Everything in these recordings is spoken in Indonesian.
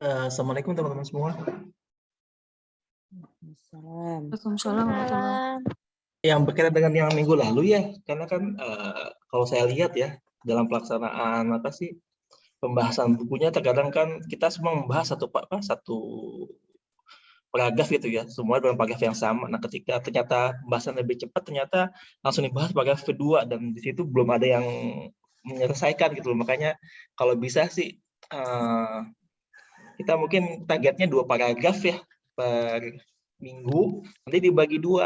Assalamualaikum teman-teman semua. Waalaikumsalam warahmatullahi. Yang berkaitan dengan yang minggu lalu ya, karena kan kalau saya lihat ya dalam pelaksanaan pembahasan bukunya, terkadang kan kita semua membahas satu paragraf gitu ya, semua dalam paragraf yang sama. Nah, ketika ternyata pembahasan lebih cepat, ternyata langsung dibahas paragraf kedua dan di situ belum ada yang menyelesaikan gitu loh. Makanya kalau bisa sih kita mungkin targetnya 2 paragraf ya per minggu, nanti dibagi 2.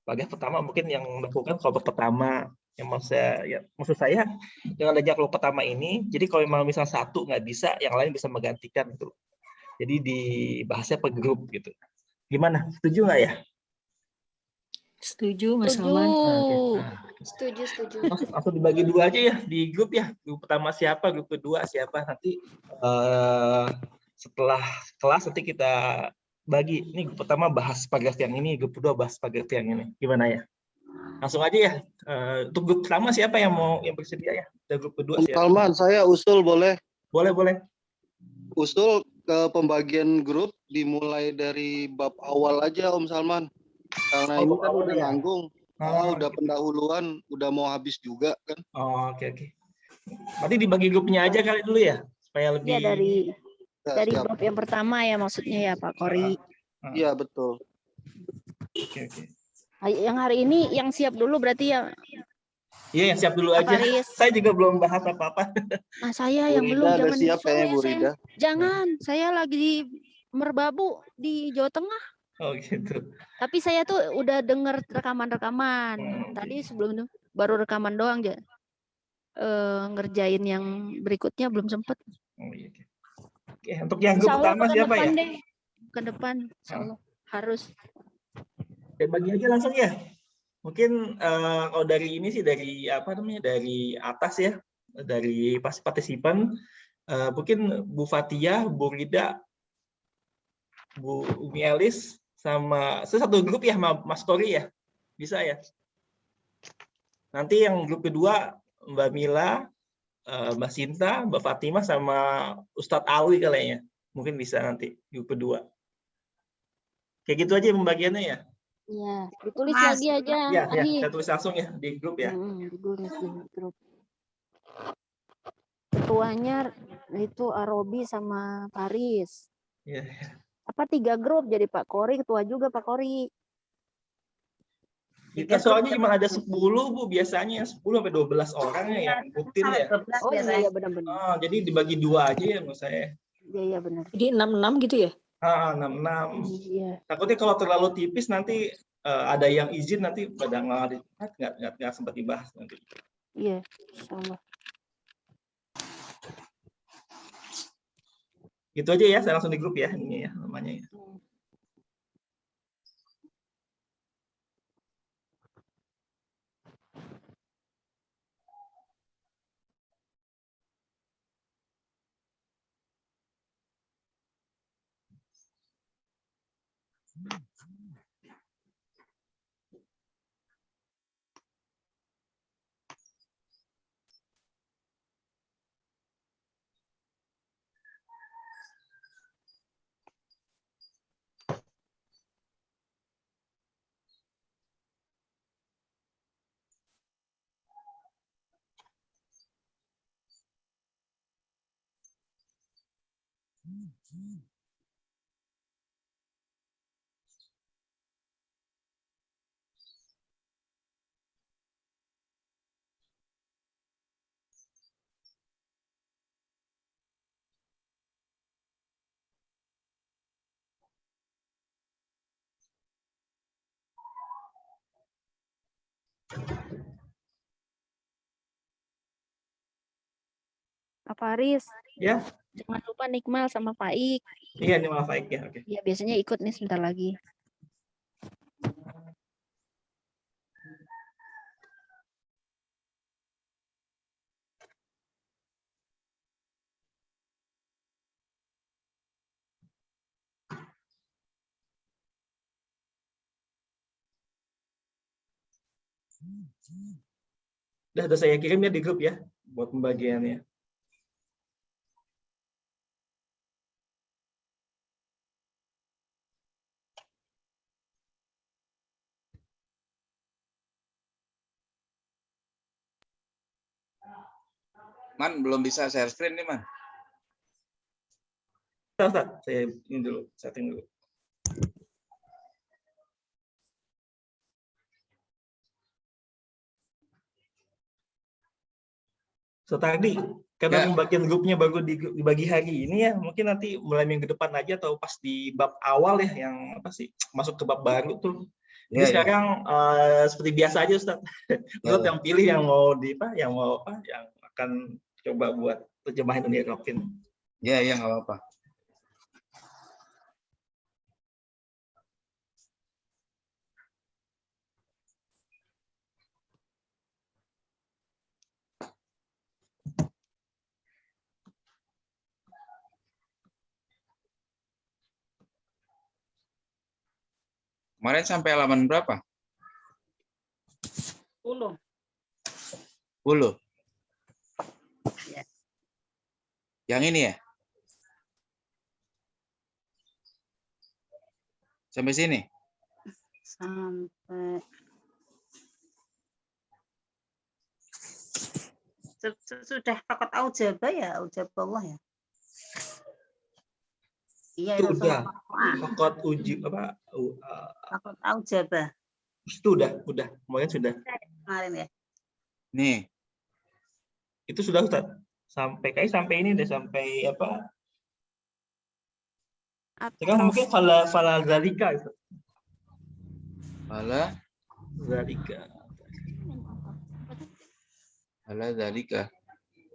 Paragraf pertama mungkin yang melakukan kelompok pertama, yang maksud saya dengan adanya kelompok pertama ini, jadi kalau memang misal satu nggak bisa, yang lain bisa menggantikan gitu. Jadi dibahasnya per grup gitu. Gimana? Setuju nggak ya? Setuju, Mas Setuju. Salman. Setuju. Langsung dibagi 2 aja ya di grup ya. Grup pertama siapa, grup kedua siapa, nanti setelah kelas nanti kita bagi. Ini grup pertama bahas paragraf yang ini, grup kedua bahas paragraf yang ini. Gimana ya? Langsung aja ya. Untuk grup pertama siapa yang bersedia ya? Dan grup kedua siapa? Salman, saya usul boleh? Boleh. Usul ke pembagian grup dimulai dari bab awal aja Om Salman. Karena ini kan udah ya? nanggung. Udah pendahuluan, udah mau habis juga kan. Oke. Berarti dibagi grupnya aja kali dulu ya, supaya lebih. Ya dari Siap. bab yang pertama ya maksudnya ya Pak Kori. Iya betul. Oke. Yang hari ini yang siap dulu berarti ya. Iya, yang siap dulu aja. Faris. Saya juga belum bahas apa-apa. Nah, saya Bu yang Rida belum udah jangan siap disuruh ya Bu saya. Rida. Jangan, saya lagi di Merbabu di Jawa Tengah. Oh gitu. Tapi saya tuh udah denger rekaman. Tadi sebelum itu baru rekaman doang aja. Ngerjain yang berikutnya belum sempet. Oh iya. Oke, untuk yang grup pertama siapa ya? Ke depan, insyaallah harus. Bagi aja langsung ya. Mungkin kalau dari ini sih dari dari atas ya, dari partisipan, mungkin Bu Fatia, Bu Rida, Bu Umi Elis, sama satu grup ya Mas Tori ya, bisa ya. Nanti yang grup kedua Mbak Mila, Mbak Sinta, Mbak Fatimah, sama Ustadz Alwi kayaknya. Mungkin bisa nanti grup kedua. Kayak gitu aja pembagiannya ya. Iya, ditulis lagi aja. Ya, saya tulis langsung ya di grup ya. Ditulis di grup. Ketuanya itu Arobi sama Faris. Iya. Apa 3 grup jadi Pak Kori, ketua juga Pak Kori. Kita soalnya cuma ada 10 Bu, biasanya 10 sampai 12 orang ya yang rutin ya. Oh iya benar-benar. Oh, jadi dibagi 2 aja ya menurut saya. Iya benar. Jadi 6 gitu ya? 6. Iya. Takutnya kalau terlalu tipis nanti ada yang izin nanti pada nggak sempat dibahas nanti. Iya, insyaallah. Gitu aja ya, saya langsung di grup ya ini ya namanya ya. Pak Faris. Ya. Jangan lupa Nikmal sama Faik. Iya, ini malah Faik ya. Oke. Ya biasanya ikut nih sebentar lagi. Udah saya kirim ya di grup ya buat pembagiannya. Man, belum bisa share screen nih, Man. Ustaz, saya ini dulu, setting dulu. So tadi karena Ya. pembagian grupnya baru dibagi hari ini ya, mungkin nanti mulai minggu depan aja atau pas di bab awal ya yang apa sih masuk ke bab baru tuh. Jadi Ya, sekarang seperti biasa aja Ustaz. Ustaz yang pilih yang mau yang akan coba buat terjemahin Uni Eropin. Ya, nggak apa-apa. Kemarin sampai halaman berapa? 10. 10. Ya. Yang ini ya? Sampai sini? Sampai sudah fakat aujaba ya, aujabullah ya. Iya, Itu itu udah. semua. Fakat uji apa? Fakat aujaba. Itu udah. Kemarin sudah. Kemarin ya. Nih. Itu sudah Ustaz. Sampai ini deh sampai apa? Sekarang mungkin fala zalika itu. Fala zalika.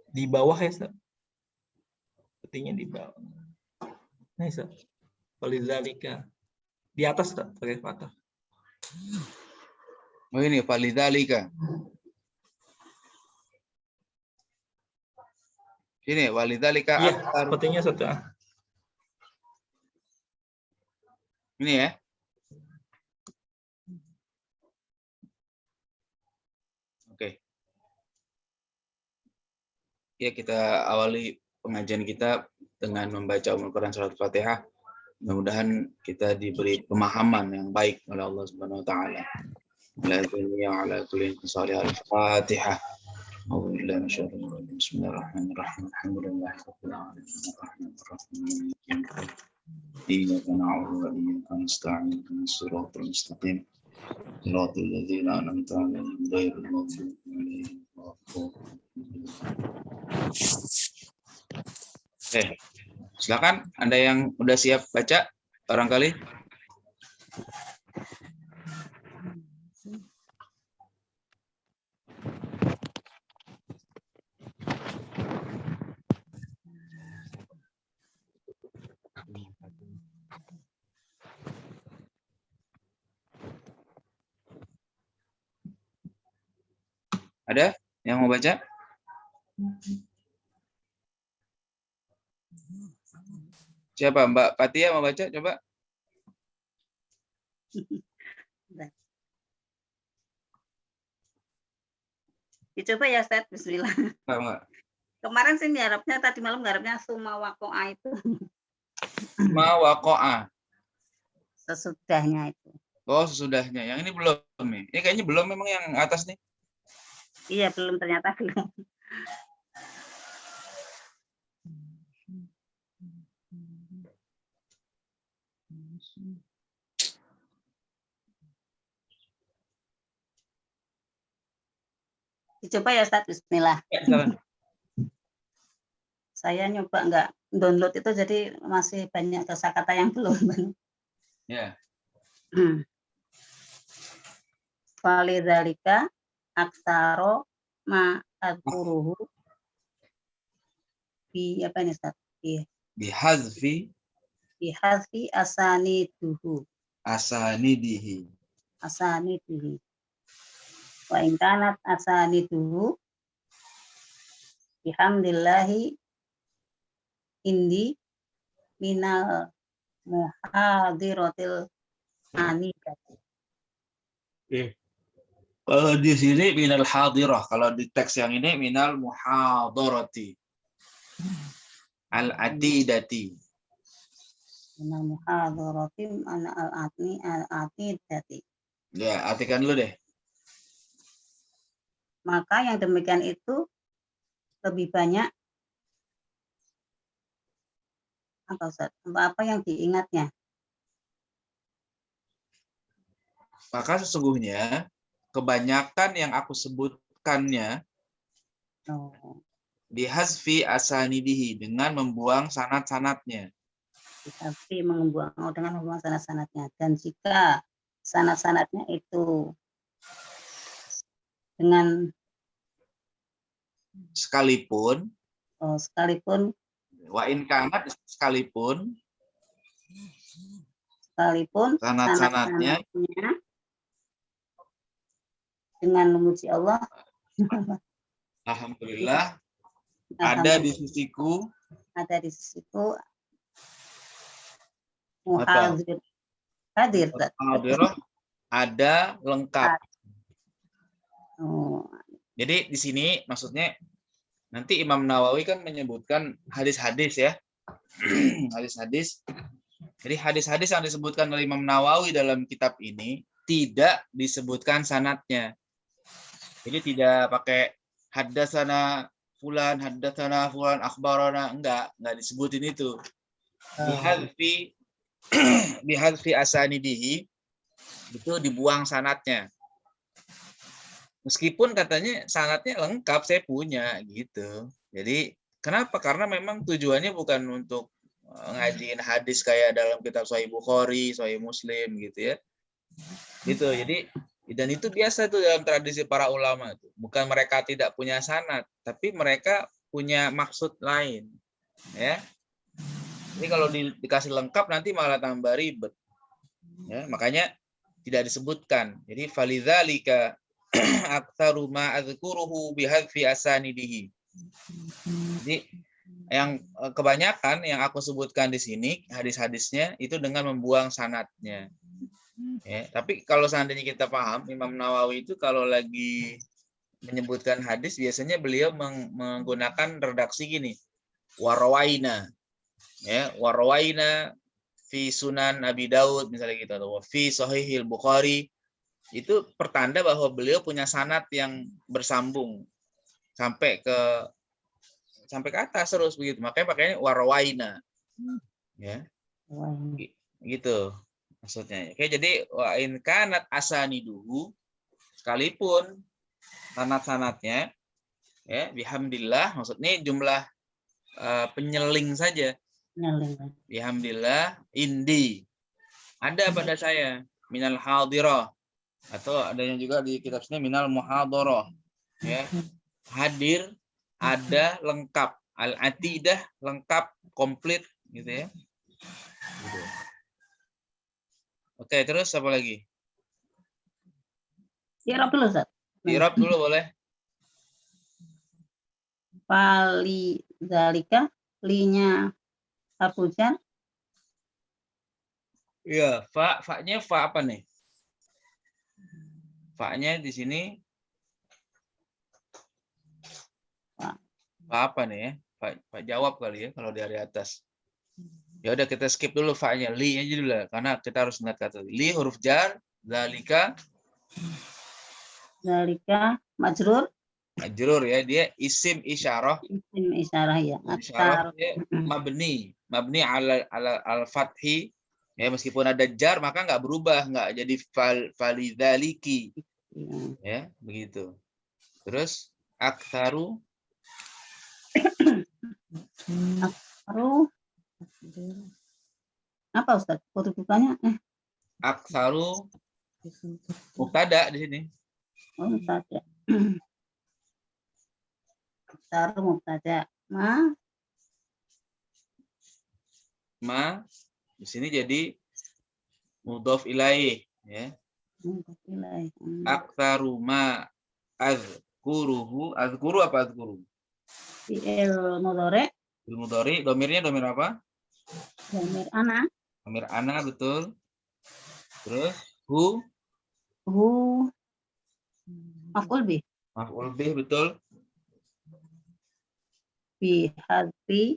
Di bawah ya, Ustaz. Sepertinya di bawah. Nah, Ustaz. Fala zalika. Di atas Ustaz, pakai fathah. Oh ini falidalika. Ini walidalika Iya, aktar. sepertinya satu. Ini ya. Oke. Ya, kita awali pengajian kita dengan membaca Al-Quran surat Fatihah. Mudah-mudahan kita diberi pemahaman yang baik oleh Allah Subhanahu wa taala. Ala kulli salih al-Fatihah. Bismillahirrahmanirrahim. Alhamdulillahirabbil alamin. Iyyaka na'budu wa iyyaka nasta'in. Ihdinas siratal mustaqim. Shiratal ladzina an'amta 'alaihim ghairil maghdubi 'alaihim waladdallin. Silakan, Anda yang udah siap baca barangkali. Ada yang mau baca? Siapa? Mbak Fatia mau baca? Coba. Dicoba ya, Ustaz. Bismillah. Enggak. Kemarin sih ngarepnya, tadi malam ngarepnya summa waqa'a itu. Ma waqa'a. Sesudahnya itu. Oh, sesudahnya. Yang ini belum nih. Ini kayaknya belum memang yang atas nih. Iya, belum, ternyata belum. Dicoba ya, Ustaz. Bismillah. Ya, silakan. Saya nyoba nggak download itu, jadi masih banyak kosakata yang belum. Ya. Walidzalika aksaro ma'adkuruhu bi apa ini, Ustaz? Bihazfi Bihazfi asanidihi. Wa in kanat asaniduhu bihamdillahi indi minal muhadiratil anidati. Kalau di sini minal hadirah, kalau di teks yang ini minal muhadarati al-atidati. Minal muhadarati al-atidati. Ya, artikan dulu deh. Maka yang demikian itu lebih banyak apa Ustaz? Apa yang diingatnya? Maka sesungguhnya kebanyakan yang aku sebutkannya Oh, bihazfi asanidihi, dengan membuang sanad-sanadnya. tapi dengan membuang sanad-sanadnya. Dan jika sanad-sanadnya itu dengan Sekalipun sekalipun wa in kanat, sekalipun sanad-sanadnya dengan memuji Allah, alhamdulillah ada di sisiku muhadir hadir. Al-Hadirah, ada lengkap. Oh, Jadi di sini maksudnya nanti Imam Nawawi kan menyebutkan hadis-hadis ya. Hadis-hadis. Jadi hadis-hadis yang disebutkan oleh Imam Nawawi dalam kitab ini tidak disebutkan sanadnya. Jadi tidak pakai haddatsana fulan akhbarana, enggak disebutin itu. Bihadfi asanidihi, itu dibuang sanadnya. Meskipun katanya sanadnya lengkap, saya punya gitu. Jadi kenapa? Karena memang tujuannya bukan untuk ngajiin hadis kayak dalam kitab Sahih Bukhari, Sahih Muslim gitu ya. Gitu. Jadi dan itu biasa tuh dalam tradisi para ulama tuh. Bukan mereka tidak punya sanad, tapi mereka punya maksud lain. Ya. Ini kalau dikasih lengkap nanti malah tambah ribet. Ya, makanya tidak disebutkan. Jadi falidzalika aktsaru ma adzkuruhu bihadfi asanidihi. Jadi yang kebanyakan yang aku sebutkan di sini hadis-hadisnya itu dengan membuang sanadnya. Ya, tapi kalau seandainya kita paham, Imam Nawawi itu kalau lagi menyebutkan hadis biasanya beliau menggunakan redaksi gini. Warawaina. Ya, warawaina fi Sunan Abi Daud misalnya gitu, atau fi Sahihil Bukhari. Itu pertanda bahwa beliau punya sanad yang bersambung sampai ke atas terus begitu. Makanya pakainya warawaina. Ya. Gitu maksudnya. Oke, jadi wa in kanat asaniduhu, sekalipun sanad-sanadnya ya bihamdillah, maksudnya jumlah penyeling saja. Bihamdillah indi ada pada saya minal hadirah, atau adanya juga di kitab sini minal muhadarah, ya, hadir, ada, lengkap, al-atidah, lengkap, komplit gitu ya. Gitu. Oke, terus apa lagi? I'rab dulu Ustaz. I'rab dulu boleh. Fali zalika, linya harfujan. Iya, fa-nya fa apa nih? Fa-nya di sini fa apa nih ya? Fa jawab kali ya kalau dari atas. Ya udah kita skip dulu fa-nya, li aja dulu lah, karena kita harus ingat kata li huruf jar, zalika Majrur. Majrur ya, dia isim isyarah. Isim isyarah ya. Isyarah dia mabni al-fathi. Ya, meskipun ada jar maka nggak berubah, nggak jadi falidzaliki. Ya, begitu. Terus aktsaru apa Ustaz? Kedudukannya aktsaru mubtada di sini. Oh, mubtada. Aktsaru mubtada. Ma di sini jadi mudhof ilaih ya. Mudhof ilaih. Aktsaru ma azkuruhu, azkuru apa azkuru? Fi'il mudhari. Fi'il mudhari, domirnya domir apa? Domir ana. Domir ana, betul. Terus hu maf'ul bih. Maf'ul bih, betul. Bi hadfi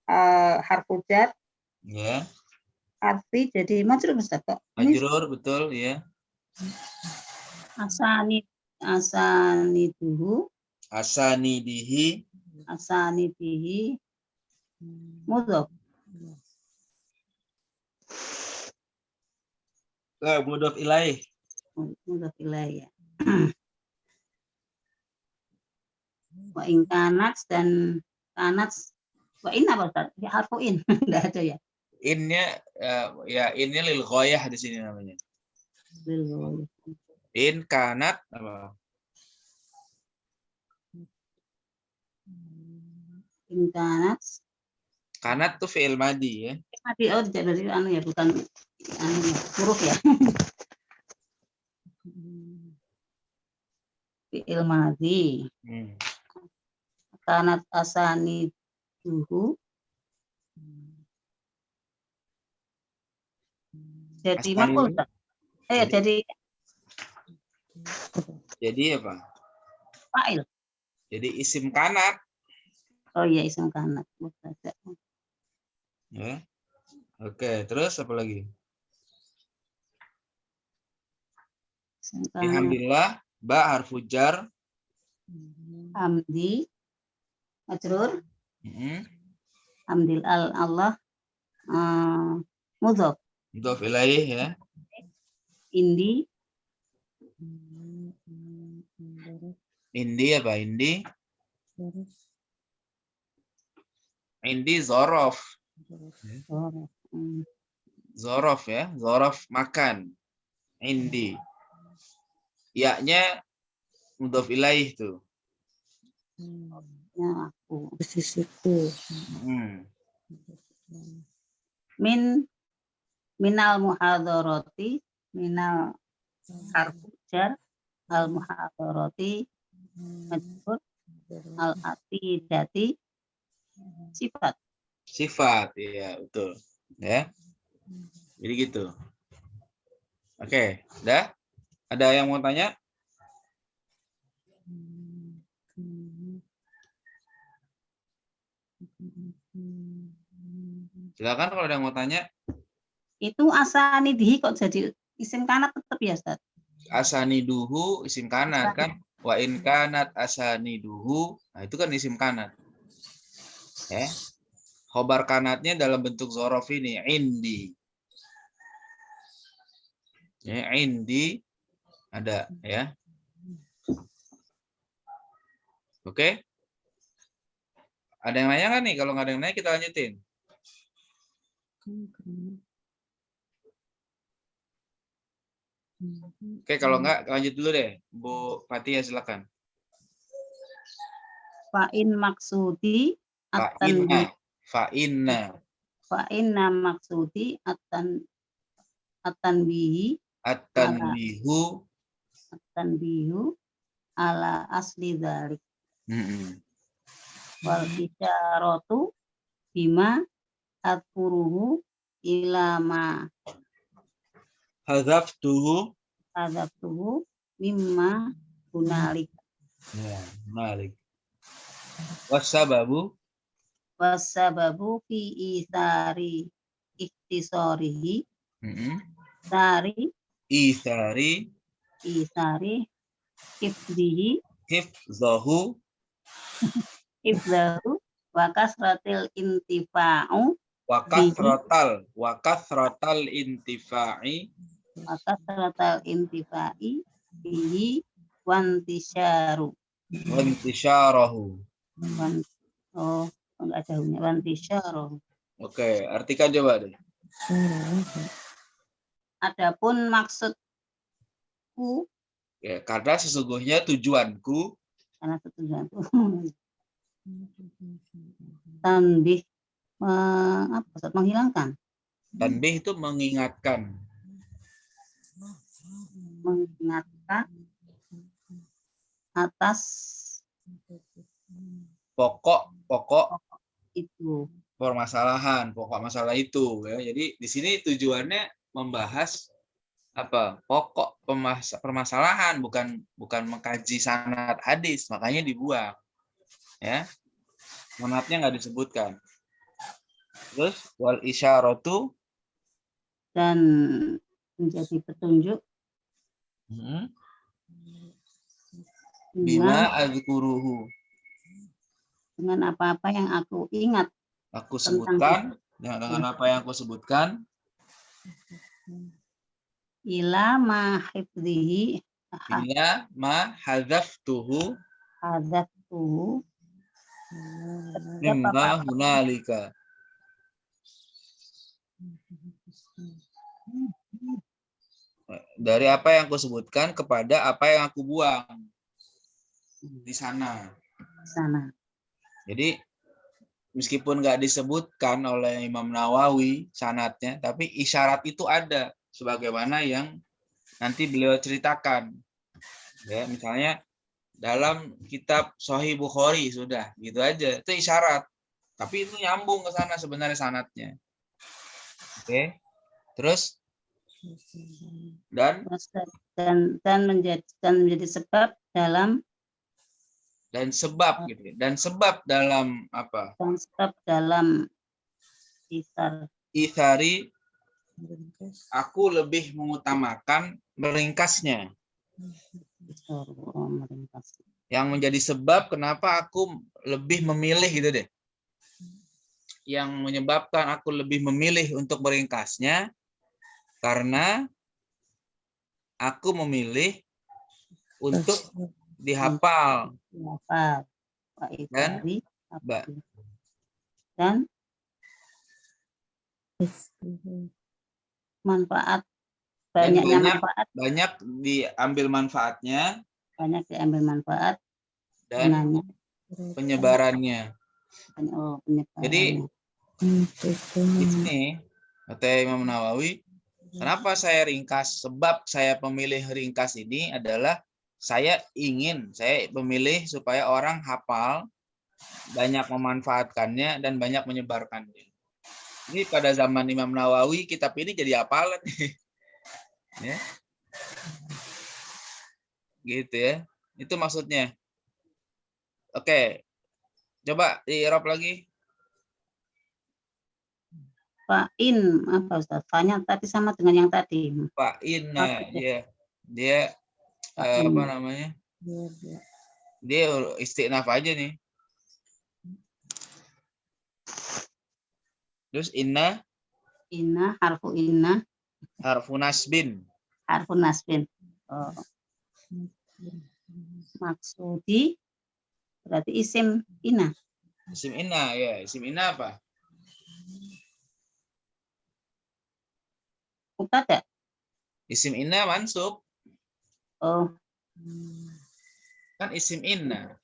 harfu jar. Ya. Harfi jadi majrur Ustaz kok. Majrur, betul ya. Asaniduhu Asanidihi. asanidihi mudhof. Mudhof ilaih. Mudhof ilaih ya. Wa in kanat dan kanat wa in apa Ustaz? Ya, harfu in. Enggak ada ya. Innya ya innya lil ghayah di sini namanya. In kanat apa? In kanat Kanat tuh fi'il madi ya. mati oh tidak dari anu ya bukan anu ya, huruf ya. Fi'il madhi. Kanat asaniduhu. Jadi makul Ustaz. Jadi apa? Fa'il. Jadi isim kanat. Oh iya isim kanat. Ya. Oke, terus apa lagi? Isim kanat. Alhamdulillah, ba harfu jar. Hamdi majrur. Mm-mm. Hamdil Allah mudhof. Mudhof ilaih ya. Indi Indi apa? Indi. Indi zorof. Zorof ya. Zorof makan. Indi. Ya-nya mudhof ilaih tuh. ya aku. Sisiku. Minal muhadharati minal harfu jar al muhadharati majrur al atidati sifat. Sifat, iya betul. Ya. Jadi gitu. Oke, udah? Ada yang mau tanya? Silakan kalau ada yang mau tanya. Itu asanidihi kok jadi isim kanat tetap ya Ustaz? Asaniduhu isim kanat kan? Wa in kanat asaniduhu. Nah, itu kan isim kanat. Ya. Khobar kanatnya dalam bentuk zorof ini indi. Ya, indi ada ya. Oke. Ada yang nanya nggak nih? Kalau nggak ada yang nanya kita lanjutin. Oke, kalau nggak lanjut dulu deh. Bu Fatia silakan. Fa'in maksudi Fa'inna maksudi at-tanbihi at-tanbihu ala asli dzalik. Wal isyaratu bima atfuruhu ila ma Hadzaftuhu mimma hunalik. Ya, malik. Wasababu Wasababu fi isari ikhtisarihi Isari hifdzihi hifzahu wa kasratil intifa'u wa kathratal intifa'i bihi wantisyarahu. Enggak ada hunya wantisyarahu. Oke, artikan coba deh. Adapun maksudku Ya, karena sesungguhnya tujuanku tanbih menghilangkan. Tanbih itu mengingatkan Atas pokok itu permasalahan, pokok masalah itu ya. Jadi di sini tujuannya membahas apa? Pokok permasalahan, bukan mengkaji sanad hadis, makanya dibuang. Ya. Sanadnya nggak disebutkan. Terus wal isyaratu dan menjadi petunjuk bima azkuruhu. dengan apa-apa yang aku ingat Aku Tentang sebutkan dengan apa yang aku sebutkan ila ma hifdzihi ila ma hadzaftuhu hadzaftuhu mimma hunalika. Dari apa yang aku sebutkan kepada apa yang aku buang di sana. sana. Jadi meskipun nggak disebutkan oleh Imam Nawawi sanadnya, tapi isyarat itu ada sebagaimana yang nanti beliau ceritakan. Ya, misalnya dalam kitab Sahih Bukhari sudah gitu aja, itu isyarat. Tapi itu nyambung ke sana sebenarnya sanadnya. Oke. Terus dan menjadi sebab dalam sebab gitu. Dan sebab dalam apa? dan sebab dalam isar Ithari, aku lebih mengutamakan meringkasnya. meringkas. Yang menjadi sebab kenapa aku lebih memilih gitu deh. Yang menyebabkan aku lebih memilih untuk meringkasnya karena aku memilih untuk dihafal. Apa? Pak Dan Itari Mbak, dan manfaat banyaknya manfaat banyak diambil manfaatnya banyak diambil manfaat dan dengannya. penyebarannya. Penyebarannya. Jadi di sini kata Imam Nawawi, kenapa saya ringkas? Sebab saya memilih ringkas ini adalah saya memilih supaya orang hafal, banyak memanfaatkannya dan banyak menyebarkannya. Ini pada zaman Imam Nawawi kitab ini jadi hafalan. Ya. Gitu ya. Itu maksudnya. Oke. Coba di-i'rab lagi. Fa'in apa Ustaz? Fa'nya tadi sama dengan yang tadi. Fa'in, nah dia apa namanya? Dia istiqnaf aja nih. Terus inna harfu nasbin. Harfun nasbin. Oh. Maksudi berarti isim inna. Isim inna ya, isim inna apa? Mubtada. Isim inna mansub. Oh. Kan isim inna.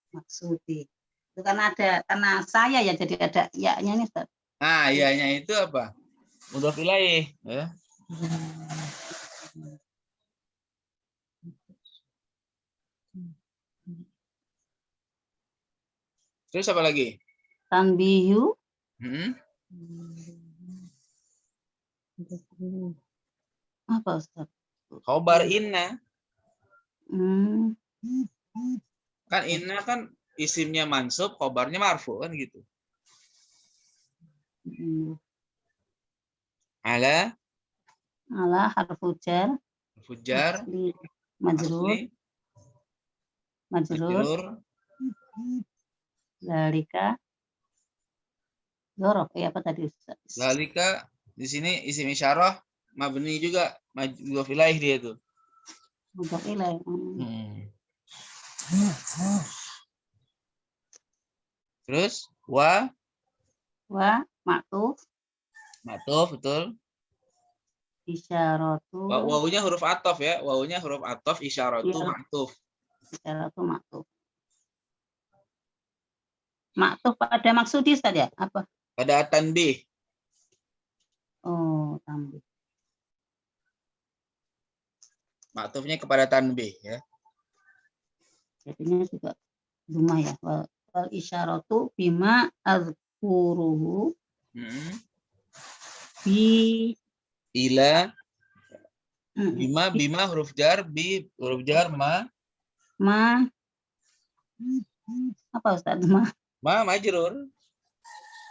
Maksudi. Itu kan ada karena saya ya jadi ada ya-nya nih Ustaz. Nah, ya-nya itu apa? Mudhof ilaih, ya. Terus apa lagi? Tanbihu. Apa Ustaz? Khobar inna. Hmm. Kan inna kan isimnya mansub, khobarnya marfu kan gitu. Ala Harfu jar. fujar Majrur. Zalika Zorof, apa tadi Ustaz? Zalika di sini isim isyarah mabni juga, mudhof ilaih dia itu. Mudhof ilaih. Terus wa ma'tuf betul. isyaratu. Wawunya huruf atof ya, wawunya huruf atof, isyaratu Ya. ma'tuf. Isyaratu ma'tuf. Ma'tuf pada maksudi Ustaz ya? Apa? Pada tanbih. Oh, tanbih. Ma'tufnya kepada tanbih ya. Jadinya juga rumah ya. Wal isyaratu bima azkuruhu bi Ila bima huruf jar, bi huruf jar, ma apa Ustaz? majrur.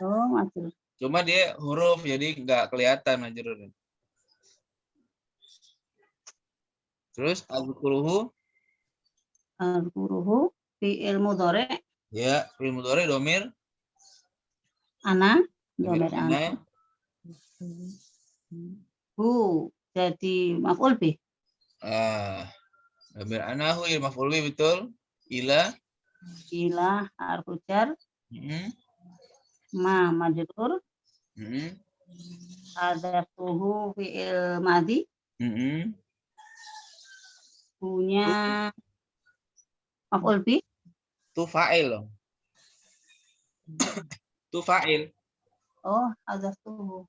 Oh, majrur. Cuma dia huruf jadi nggak kelihatan majrur. Terus azkuruhu Al-huruhu fi'il mudhari Ya, fi'il mudhari domir ana domir domir ana. ana. Hu jadi maf'ul bih. Domir ana hu ya maf'ul bih, betul. Ila. Ila harfu jar. Ma majrur. Hadzatuhu fi'il madhi. Punya maf'ul bih. Tu fa'il loh. Tu fa'il. Oh, hadzatuhu.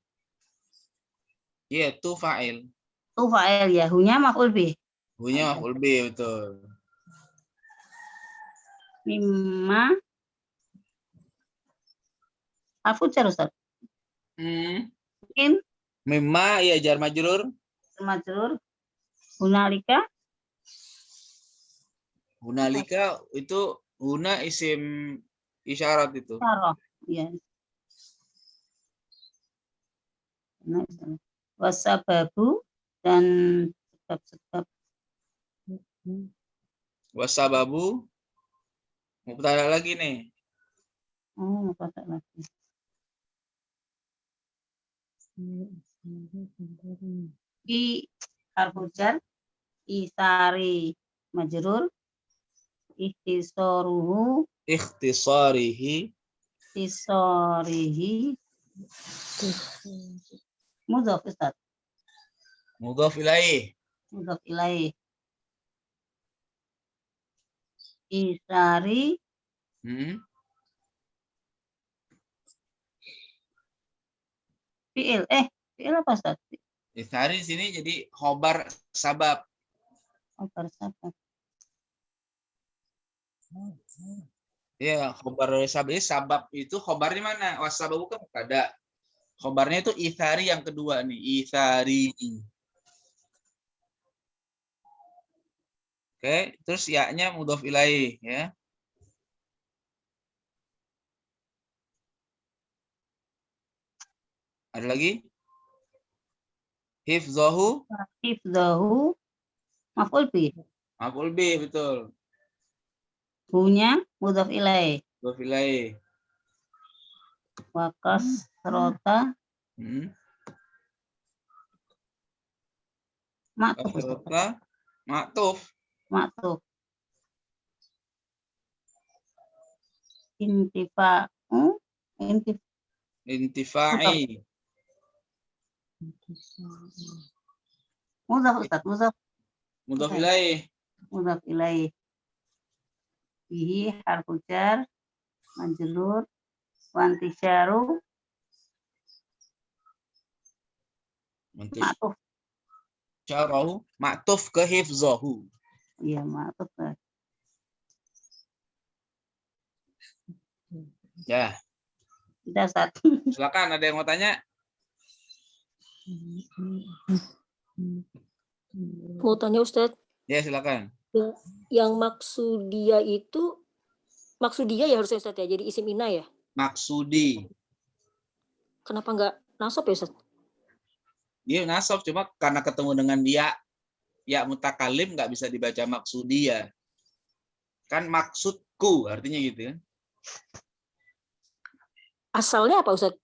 Iya, tu fa'il. Tu fa'il ya, hunya maf'ul bih. Hunya maf'ul bih, betul. Mimma harfu jar Ustaz. Mungkin Mimma ya jar majrur. majrur. Hunalika. Hunalika itu huna isim isyarat itu. Sarah. Ya. Nah, wasababu dan sebab-sebab. Wasababu. Mubtada lagi nih. Oh, apa lagi? Fi harfu jar isari majrur ihtisaruhu Ikhtisarihi. isarihi mudhaf Ustaz. Mudhaf ilaih. Mudhaf ilaih. Isari fi'il. Fi'il apa Ustaz? Isari di sini jadi khobar sabab. Khobar sabab. Ya, khobar sabab. Sabab itu khobar di mana? Wasababu kan ada. Khobarnya itu ithari yang kedua nih. Ithari. Oke, terus ya-nya mudhaf ilaih ya. Ada lagi? Hifzahu. Hifzahu maf'ul bih. Maf'ul bih, betul. Hunya mudhaf ilaih. Mudhaf ilaih. Wa kasrota ma'tuf. Kasrota ma'tuf. Ma'tuf. Intifa'u Intifa'i. mudhaf Ustaz, mudhaf. Mudhaf ilaih. Mudhaf ilaih. Bihi harfu jar majrur wa intisyaru ma'tuf. Syarahu ma'tuf ke hifzahu. Iya, ma'tuf. Ya, Sudah Ustaz. silakan ada yang mau tanya? Mau tanya Ustadz, Ya, silakan. yang maksudia itu maksudia ya harusnya Ustadz ya, jadi isim ina ya? Maksudi. Kenapa nggak nasab ya Ustadz? Dia nasab cuma karena ketemu dengan ya mutakalim nggak bisa dibaca maksudia. Kan maksudku artinya gitu kan. Asalnya apa Ustadz?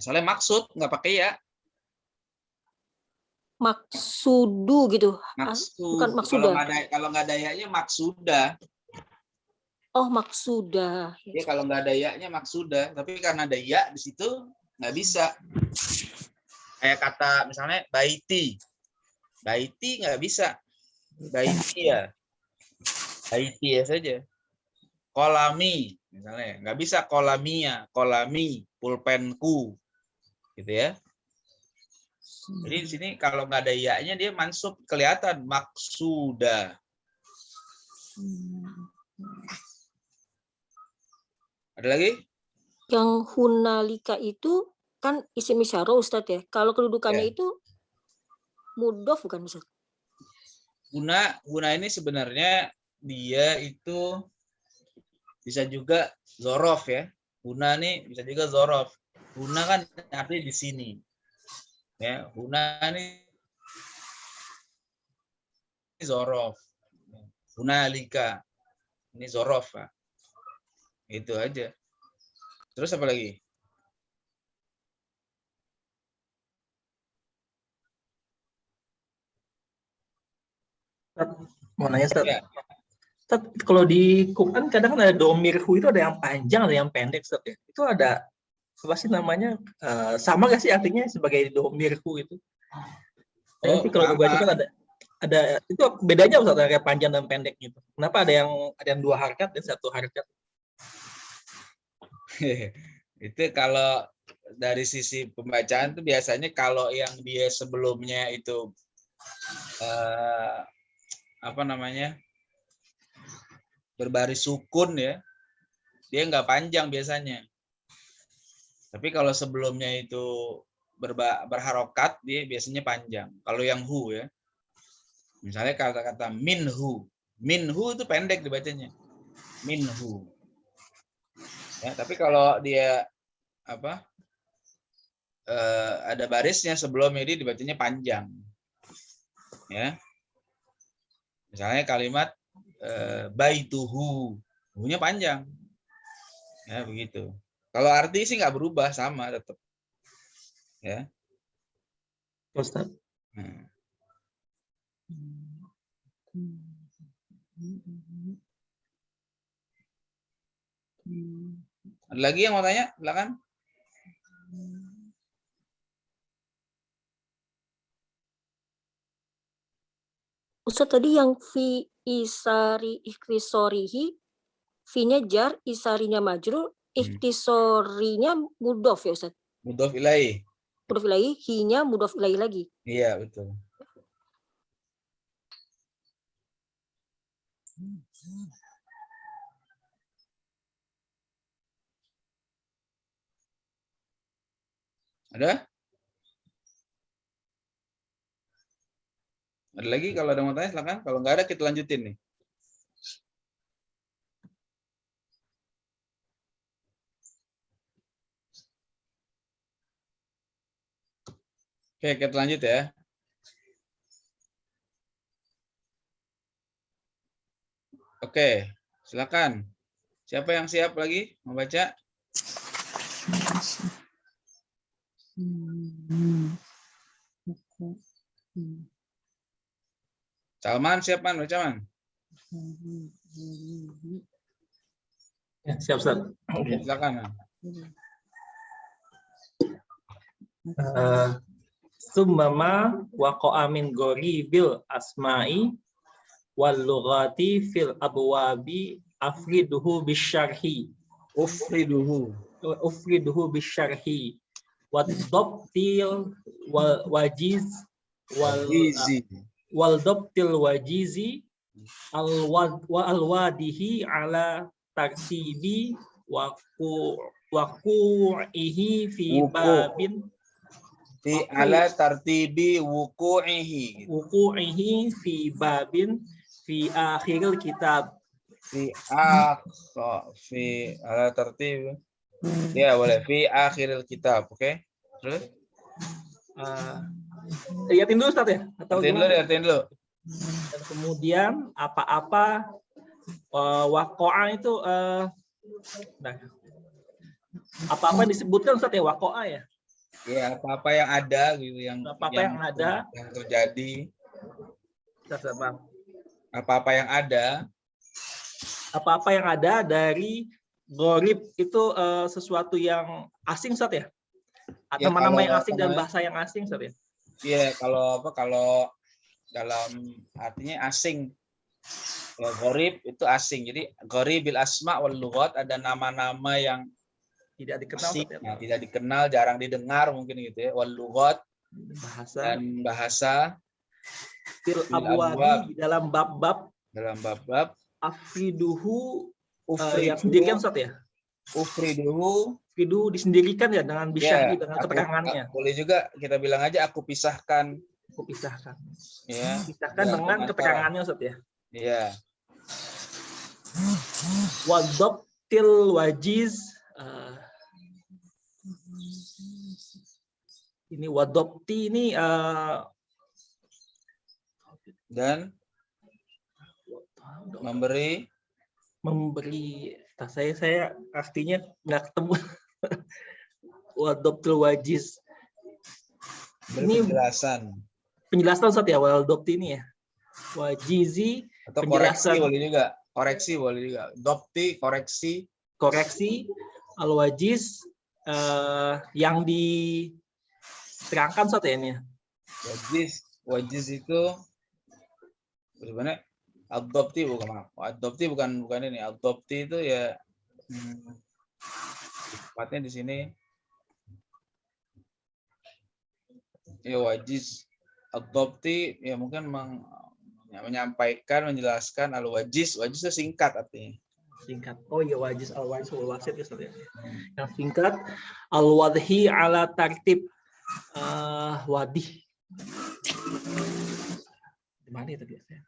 Asalnya maksud nggak pakai ya. Maksudu gitu. Maksud. Bukan maksuda. Kalau nggak ada ya-nya maksuda. Oh, maksuda. Ya kalau nggak ada ya-nya maksuda, tapi karena ada ya di situ nggak bisa. Kayak kata misalnya baiti. Baiti nggak bisa. Baiti ya. Baiti ya saja. Kolami misalnya nggak bisa kolamia, kolami, pulpenku, gitu ya. Jadi di sini kalau nggak ada ya-nya dia mansub kelihatan maksuda. Ada lagi? Yang hunalika itu kan isim isyarah Ustadz ya. Kalau kedudukannya itu mudhof bukan Ustadz? Guna ini sebenarnya dia itu bisa juga zorof ya. Guna ini bisa juga zorof. Guna kan artinya di sini. Ya, guna ini zorof. hunalika. Ini zorof, Pak. Itu aja. Terus apa lagi? Ustaz, mau nanya Ustaz. Ya. Ustaz, kalau di Quran kadang kan ada domirhu itu ada yang panjang, ada yang pendek, Ustaz ya. Itu ada apa sih namanya? Sama nggak sih artinya sebagai domirhu itu? Oh, Sih kalau gue sama. kan ada itu bedanya Ustaz antara panjang dan pendek gitu. Kenapa ada yang 2 harakat dan 1 harakat? Itu kalau dari sisi pembacaan tuh biasanya kalau yang dia sebelumnya itu apa namanya, berbaris sukun ya, dia nggak panjang biasanya. Tapi kalau sebelumnya itu berharokat, dia biasanya panjang. Kalau yang hu ya, misalnya kata-kata minhu itu pendek dibacanya, minhu. Ya, tapi kalau dia apa ada barisnya sebelumnya, dia dibacanya panjang. Ya, misalnya kalimat baituhu, hu-nya panjang. Ya begitu. Kalau arti sih nggak berubah, sama tetap. Ya. Ustaz. Ada lagi yang mau tanya? Silakan. Ustaz tadi yang fi isari ikhtisorihi, fi-nya jar, isarinya majrur, ikhtisorinya mudhof ya Ustaz? Mudhof ilaih. Mudhof ilaih, hi-nya mudhof ilaih lagi. Iya, betul. Ada? Ada lagi? Kalau ada mau tanya silakan. Kalau nggak ada kita lanjutin nih. Oke, kita lanjut ya. Oke, silakan. Siapa yang siap lagi membaca? Salman, siap man, baca man. Ya, siap Ustaz. Oke, silakan. Man. Summama waqa'a min ghoribil asma'i wal lughati fil abwabi afriduhu bisyarhi ufriduhu bisyarhi wadhabtil wajiz wal dhabtil wajizi alwadihi ala tartibi waqu'ihi fi babin Fi ala tartibi wuku'ihi fi babin fi akhiril kitab. Fi ala tartibi. Ya, boleh. Fi akhiril kitab, oke? Terus? Lihatin dulu Ustaz ya? Atau Lihatin dulu. Dan kemudian apa-apa waqa'a itu apa-apa yang disebutkan Ustaz ya, waqa'a ya? Ya, apa-apa yang ada gitu, yang terjadi. Apa-apa yang ada dari gharib itu sesuatu yang asing Ustaz ya? Atau ya, nama yang asing dan bahasa yang asing Ustaz ya? Iya, kalau dalam artinya asing. Ya, gharib itu asing. Jadi gharibil asma wal lughat, ada nama-nama yang tidak dikenal, asing, tidak dikenal, jarang didengar mungkin gitu ya. Wal lughat, dan bahasa fil abwabi, dalam bab-bab afriduhu yang sendirian Ustaz ya? Ufriduhu disendirikan ya dengan bisyahri, dengan keterangannya. Boleh juga kita bilang aja aku pisahkan. Ya. Pisahkan dengan keterangannya Ustaz ya? Iya. Wadhabtil wajiz, ini wadhabti ini dan Memberi. Saya artinya nggak ketemu. Wadobtul wajiz. Ini penjelasan Ustaz ya, wadobt ini ya. Wajizi, Atau penjelasan. koreksi boleh juga. Koreksi boleh juga. Dopti, koreksi. Al-wajiz, yang diterangkan Ustaz ya ini. Wajiz itu sebenarnya adopti bukan, maaf. Adopti bukan ini. Adopti itu ya tepatnya di sini ya wajiz. Adopti ya mungkin menyampaikan, menjelaskan. Al-wajiz itu singkat artinya. Singkat. Oh iya, wajiz al-wajiz wal-wasit ya Ustaz ya. Yang singkat al-wadhi ala tartib wadih. Di mana itu biasanya?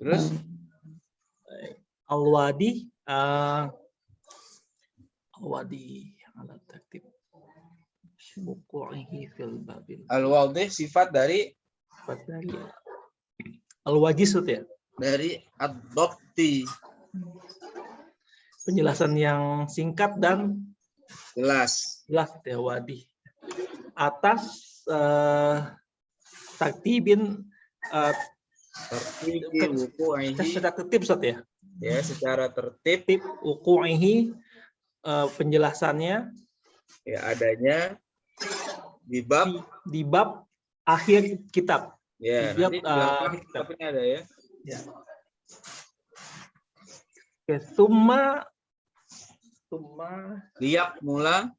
Terus al-wadi ala tartib wuqu'ihi fil babil. al-wadih sifat dari al-wajiz ya. Dari adopti. Penjelasan yang singkat dan Jelas ya, wadi. Atas tartibin secara tertib Ustaz ya. Ya, secara tertib Wuqu'ihi, penjelasannya ya adanya di bab akhir kitab. ya di bab, nanti dalam kitab ini ada ya. Ya. Oke, summa Liyak mula.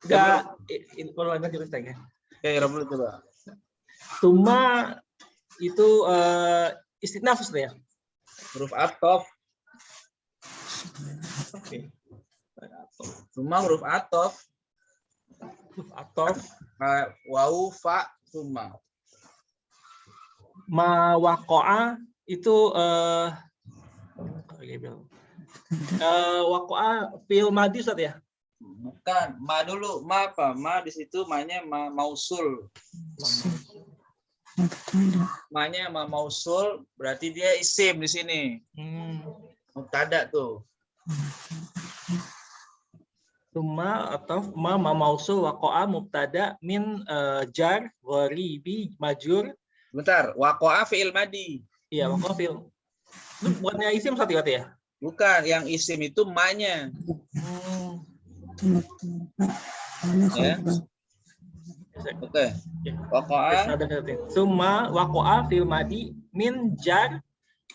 enggak kalau ada ceritanya. Ya, Rabbul coba. Summa itu istinaf ya. Huruf atof. Oke. Summa huruf atof. Huruf atof. Wau fa summa. Ma waqa'a itu waqa'a fil madi Ustaz ya? Bukan, ma dulu. Ma apa? Ma di situ ma-nya ma mausul. Ma-nya ma mausul berarti dia isim di sini. Mubtada tuh. Summa atau ma mausul waqa'a mubtada min jar gharibi majur. Bentar, waqa'a fi'il madi. Iya, waqa'a fi'il. Itu bukannya isim Ustaz ya? Bukan, yang isim itu ma-nya. Ya. Oke. Waqa'a. Summa waqa'a fil madi min jar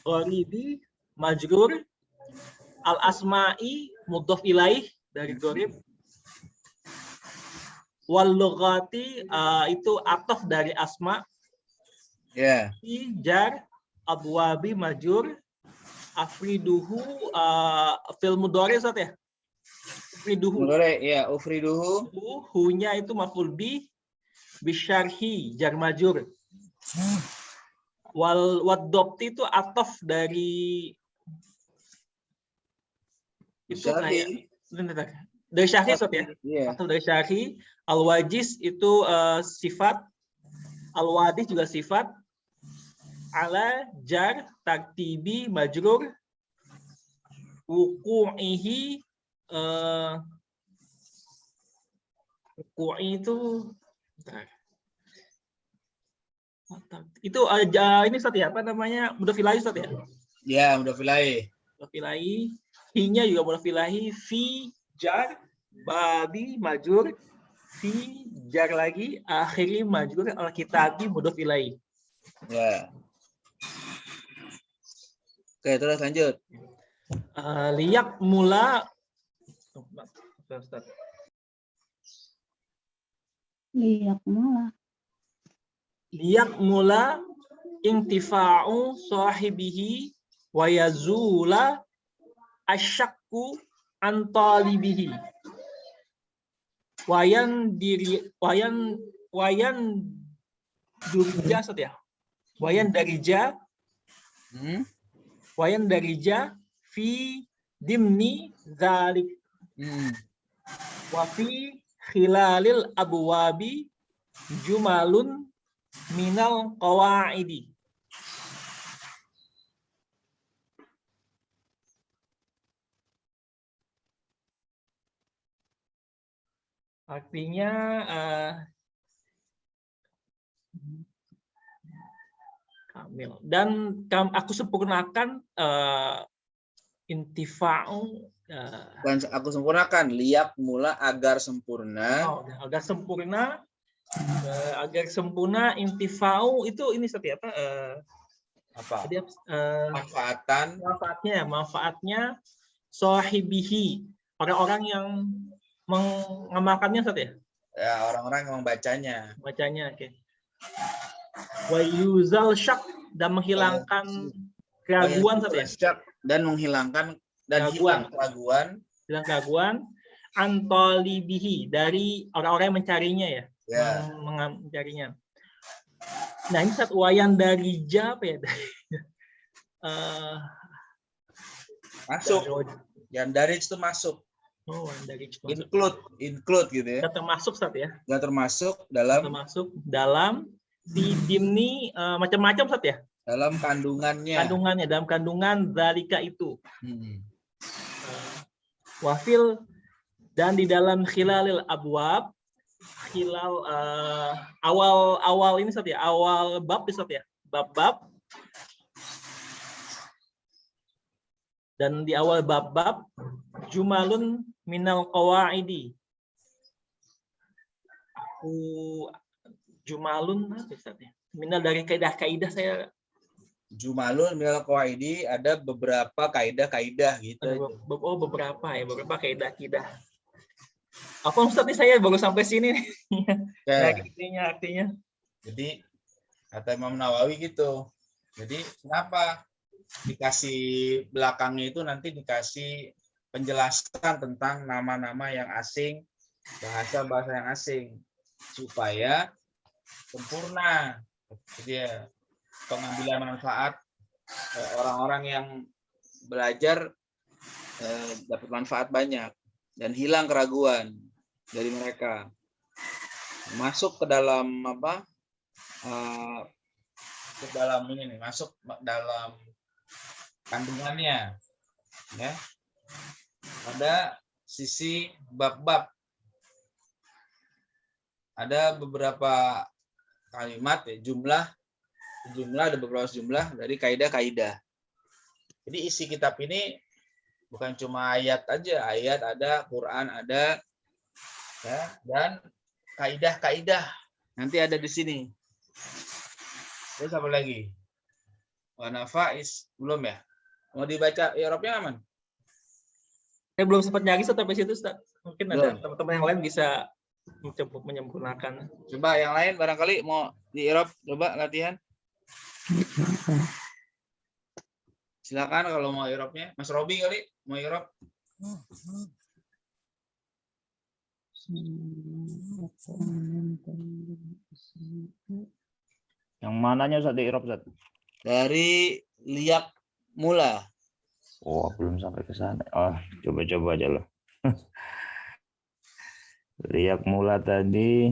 gharibi majrur al asma'i mudhaf ilaih dari gharib. Wal lughati itu ataf dari asma. Ya. Jar abwabi majur afriduhu fil mudhari Ustaz ya. Ufriduhu. Mudhari ya, ufriduhu. Hu-nya itu maf'ul bi bisyarhi jar majur. Wadobti itu ataf dari itu kayak dari syarhi Ustaz ya. Ataf dari syarhi. Al-wajiz itu sifat. Al-wadi juga sifat. Ala jar tartibi majrur wuqu'ihi wuqu'i itu ini Ustaz ya, apa namanya, mudhaf ilaih Ustaz ya? Ya, mudhaf ilaih. Mudhaf ilaih, hi-nya juga mudhaf ilaih, fi jar babi majrur, fi jar lagi akhiri majrur al-kitabi mudhaf ilaih. Ya. Oke, terus lanjut. Liyak mula liyak mula intifa'u sahibihi wa yazula asyakku an talibihi wayan durja ya, wayan darija fi dimni dzalik wa fi khilalil abwabi jumalun minal qawaidi. Artinya kamil. Dan aku sempurnakan intifa'u. Dan aku sempurnakan liyak mula agar sempurna. Agar sempurna. Agar sempurna intifa'u itu ini seperti apa? Apa? Jadi, Manfaatnya manfaatnya sahibihi, orang-orang yang mengamalkannya Ustaz ya? ya orang-orang yang membacanya. Bacanya, oke. Wa yuzal syak, dan menghilangkan keraguan Ustaz ya? Dan menghilangkan dan Keraguan. hilang keraguan Keraguan antolibihi, dari orang-orang yang mencarinya ya? ya. Mencarinya. Nah ini saat wayan dari apa ya? Masuk. Yang dari itu masuk. Dari Include gitu ya. Nggak termasuk Ustaz ya? Nggak termasuk dalam di dimni macam-macam Ustaz ya? dalam kandungannya. Dalam kandungan zalika itu. Wafil, dan di dalam khilalil abwab, khilal awal ini Ustaz ya? Awal bab Ustaz ya? Bab-bab. Dan di awal bab-bab jumalun minal qawaidi. Jumalun apa Ustaz ya? Minal dari kaidah-kaidah saya. Jumalun minal qawaidi, ada beberapa kaidah-kaidah gitu. Beberapa kaidah-kaidah. Apa Ustaz nih, saya baru sampai sini nih. Ya. Artinya. Jadi kata Imam Nawawi gitu. Jadi kenapa dikasih belakangnya itu nanti dikasih penjelasan tentang nama-nama yang asing, bahasa-bahasa yang asing, supaya sempurna dia pengambilan manfaat orang-orang yang belajar dapat manfaat banyak dan hilang keraguan dari mereka. Masuk ke dalam masuk dalam kandungannya ya. Pada sisi bab-bab ada beberapa kalimat ya, jumlah ada beberapa jumlah dari kaidah-kaidah. Jadi isi kitab ini bukan cuma ayat aja, ayat ada, Quran ada ya, dan kaidah-kaidah nanti ada di sini. Terus apa lagi? Wa nafais belum ya? Mau dibaca i'rabnya aman? Saya belum sempat nyari sampai situ Ustaz. Mungkin ada Belum. teman-teman yang lain bisa menyempurnakan. Coba yang lain barangkali mau di i'rab, coba latihan. Silakan kalau mau i'rabnya. Mas Robi kali mau i'rab. Yang mananya Ustaz di i'rab Ustaz? Dari liyak mula. Oh, belum sampai ke sana. Oh, coba-coba aja loh. Liyak mula tadi.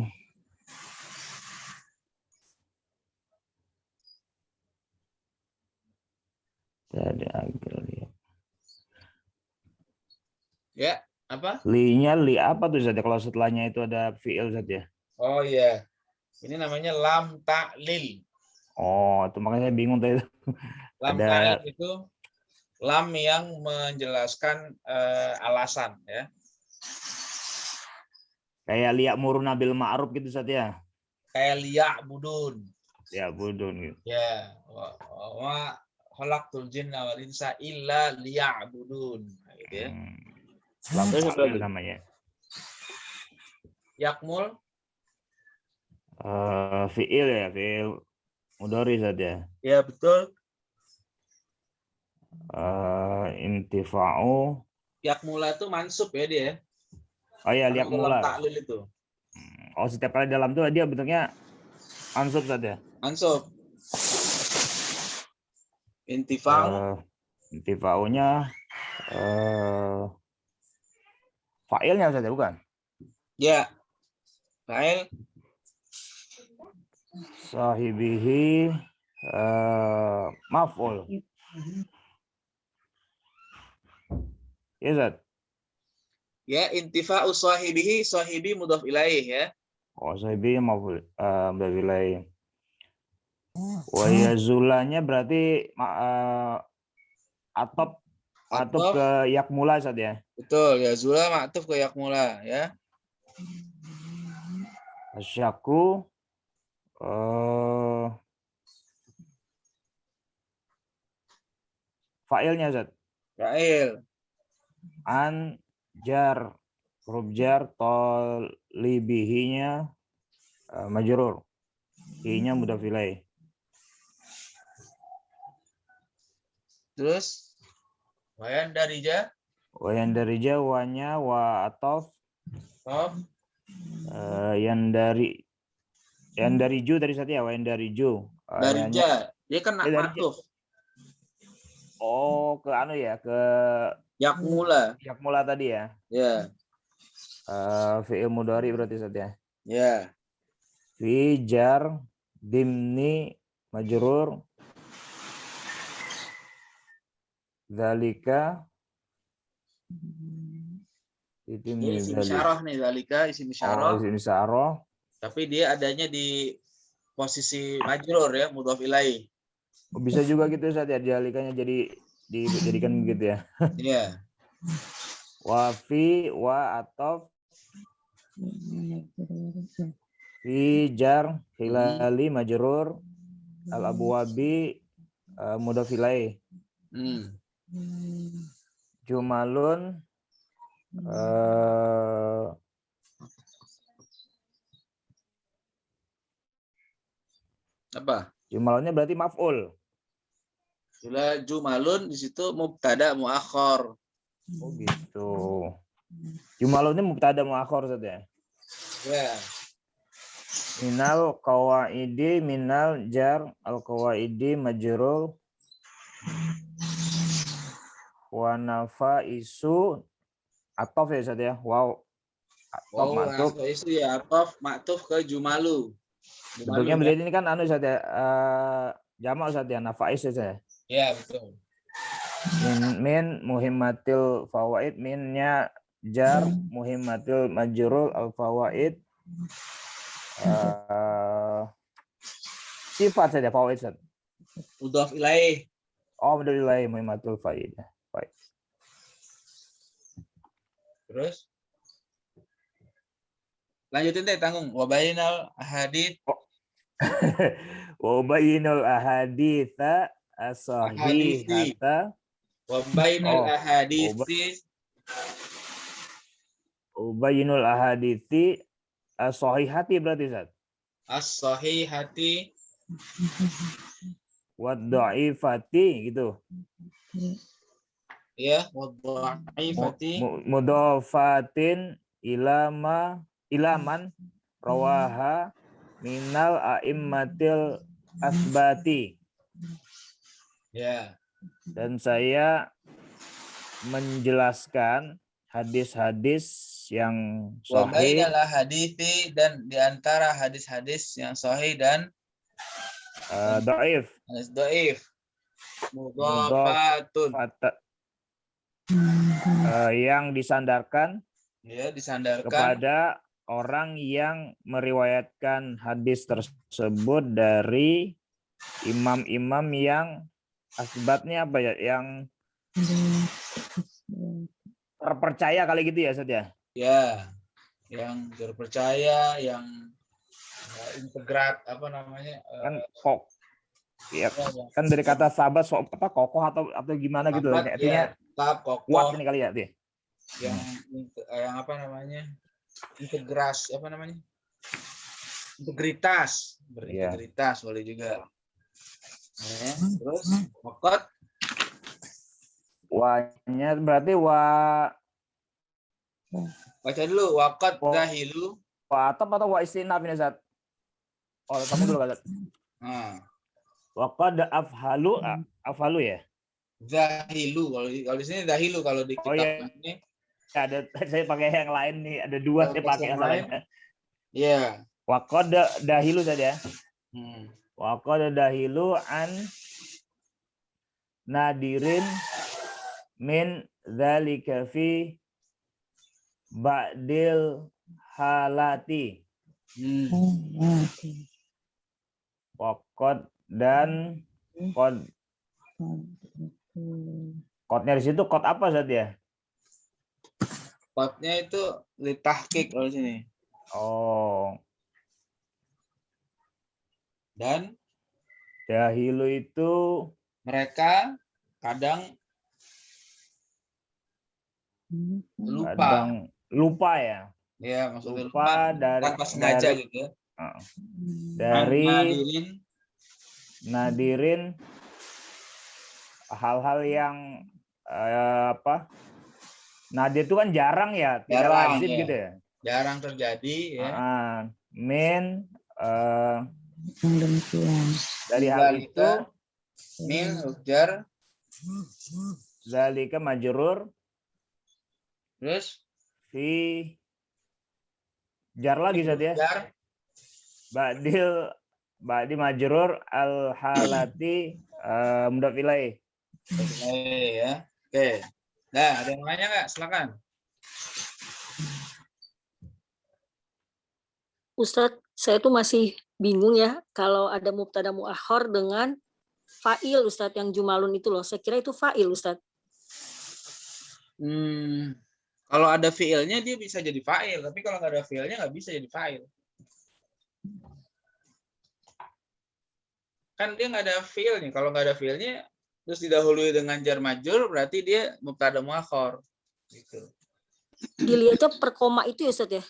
Jadi agak lihat. Ya, apa? Li-nya li apa tuh Ustaz? Kalau setelahnya itu ada fi'il Ustaz ya? Oh iya. Ini namanya lam ta'lil. Oh, itu makanya saya bingung tadi. Lam ta'lil itu lam yang menjelaskan alasan ya. Kayak liyak muruna bil ma'ruf gitu Ustaz ya? Kayak liyak budun. Ya, budun gitu. Ya, wa khalaqtul jinna wal insa illa liya'budun gitu ya. Lam Terus apa ta'lil lagi? namanya. Yakmul Fi'il ya, fi'il mudhari Ustaz ya. ya betul. Intifa'u. Yakmula itu mansub ya dia. Oh ya, liyak Dalam mula. taklil itu. Oh, setiap kali dalam itu dia bentuknya mansub saja. Mansub. Intifa'u. Intifa'unya fa'ilnya saja bukan? Ya. Fa'il. Sahibihi maf'ul. Ya Ustaz. Ya, intifa'u sahibihi, sahibi mudhaf ilaih ya. Oh, sahibi maf'ul bilahi. Wa yazulanya berarti atop Ataf, ke yakmula Ustaz ya. betul ya, zula ma'tuf ke yakmula ya. Asyaku fa'ilnya Ustaz. Fa'il. An jar huruf jar tolibihinya majrur. Hi-nya mudhaf ilaih. Terus wayan darija, Wa yang dari jawanya wa atof qaf, yang dari ju tadi Ustaz ya, wa yang dari ju. darija. Dia kan Ya, darija. ma'tuf. Oh, ke anu ya, ke Yakmula. yakmula tadi ya. Ya. Fi'il mudhari berarti Ustaz ya. Ya. Fi jar dimni majrur zalika Ini isim isyarah nih, zalika isim isyarah. Oh, isim isyarah. Tapi dia adanya di posisi majrur ya, mudhaf ilaih. Bisa juga gitu Ustaz ya, zalikanya dijadikan begitu ya. Iya. Wa fi wa atof fi jar hilali majrur al abwabi mudhaf ilaih. Jumalun Apa? jumalunnya berarti maf'ul. Sila jumalun di situ mubtada muakhar. Oh gitu. Jumalunnya mubtada muakhar Ustaz ya. Ya. Minal qawaidi minal jar al qawaidi majrur wa nafa isu atof ya Ustaz ya. Wow. Atof ma'tuf. Itu ya, atof ma'tuf ke jumalu. Bentuknya berarti ini kan anu Ustaz ya, jamak Ustaz ya, nafais Ustaz ya. Ya, betul. Min muhimmatil fawaid, minnya jar muhimmatil majrur al fawaid. Sifat saja fawaid Ustaz. Mudhaf ilaih. Oh, mudhaf ilaih muhimmatul faid. Baik. Terus lanjutin deh, tanggung. Wa bainal ahadits Wa bayyinul ahaditsa as-sahihata wa bainal ahadits Ubayyinul ahadithi as-sahihati berarti Ustaz. as-sahihati Wa dhaifati gitu. ya, wa dhaifati Mudhafatin ilaman rawaha minal a'immatil asbati. ya. Dan saya menjelaskan hadis-hadis yang Wa sahih. bainal ahadithi, dan di antara hadis-hadis yang sahih dan Dhaif. hadis dhaif. Mudhafatun. Yang disandarkan Ya, disandarkan kepada orang yang meriwayatkan hadis tersebut dari imam-imam yang asbatnya apa ya, yang terpercaya kali gitu ya Ustaz ya. ya, yang terpercaya, yang integrat, apa namanya? Kan kok ya, kan dari kata sahabat kokoh atau gimana gitu Sahabat, artinya tetap kokoh, kuat ini kali ya dia. yang apa namanya? Apa namanya? Integritas, berintegritas boleh juga. Ya, terus waqat Wanya berarti baca dulu, waqat dahilu. atap atau wa istinaf ini Ustaz. Oh, kamu dulu Ustaz. Nah, Waqad afhalu ya. dahilu, kalau di sini dahilu, kalau di kitab ini Ada saya pakai yang lain nih, ada dua saya pakai yang lain. Iya. Waqad dahilu saja. Hmm. Waqad dahilu an nadirin min dzalika fi ba'dil halati. Pokot dan kod. Kodnya di situ kod apa Ustaz ya? Kodnya itu litahqiq kalau sini. Oh, Dan dahilu itu mereka kadang lupa. lupa ya. Ya, maksudnya Lupa tanpa sengaja dari gitu ya. dari Nadirin nadirin hal-hal yang apa? Nadir itu kan jarang ya, tidak jarang lazim ya. gitu ya. Jarang terjadi ya. Min dari hal Zalika, itu min ujar zalika majrur terus fi jar lagi Ustaz ya. jar Ba'di majrur al halati mudhaf ilaih. ya. Oke. Nah, ada yang lainnya nggak? Silakan. Ustadz, saya tuh masih bingung ya kalau ada mubtada muakhor dengan fa'il Ustadz yang jumalun itu loh. Saya kira itu fa'il Ustadz. Kalau ada fiilnya dia bisa jadi fa'il, tapi kalau nggak ada fiilnya nggak bisa jadi fa'il. Kan dia nggak ada fiilnya. Kalau nggak ada fiilnya, terus didahului dengan jar majrur, berarti dia mubtada muakhor. Gitu. Dilihatnya per koma itu ya Ustadz ya?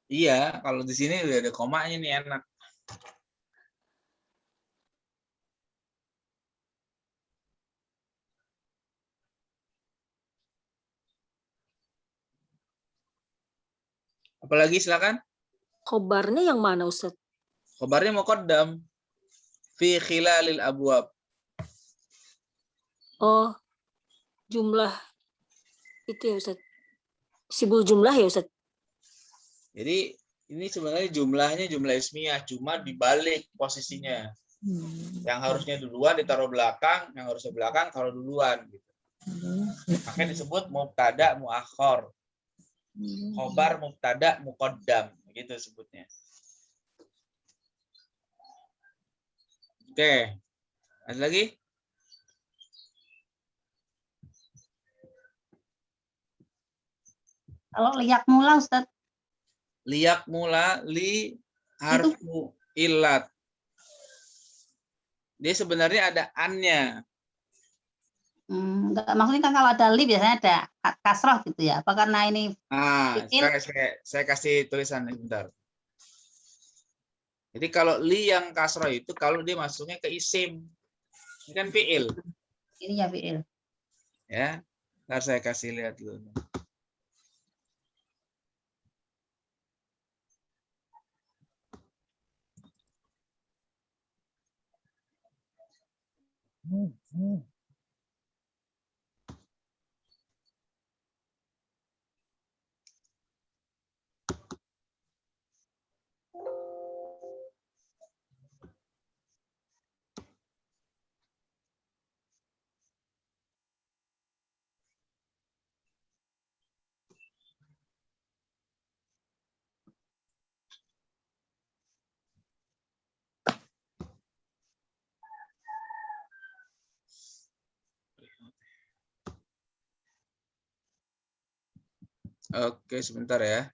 Iya, kalau di sini udah ada komanya nih enak. Apalagi silakan. Khobarnya yang mana Ustadz? Khobarnya muqaddam fi khilalil abwab. Oh, jumlah itu ya Ustadz. Sibul jumlah ya Ustadz? Jadi ini sebenarnya jumlahnya jumlah ismiyah, cuma dibalik posisinya. Yang harusnya duluan ditaruh belakang, yang harusnya belakang taruh duluan. Gitu. Makanya disebut mubtada muakhor. Khobar mubtada muqaddam, gitu sebutnya. Oke, ada lagi? Kalau liyak mula Ustaz, Liyak mula li harfu ilat. Dia sebenarnya ada an-nya. enggak, maksudnya kan kalau ada li biasanya ada kasroh gitu ya. Apa karena ini fiil? Saya kasih tulisan sebentar. Jadi kalau li yang kasroh itu kalau dia masuknya ke isim. Ini kan fiil. Ini ya fiil. Ya, ntar saya kasih lihat dulu. Oke, sebentar ya.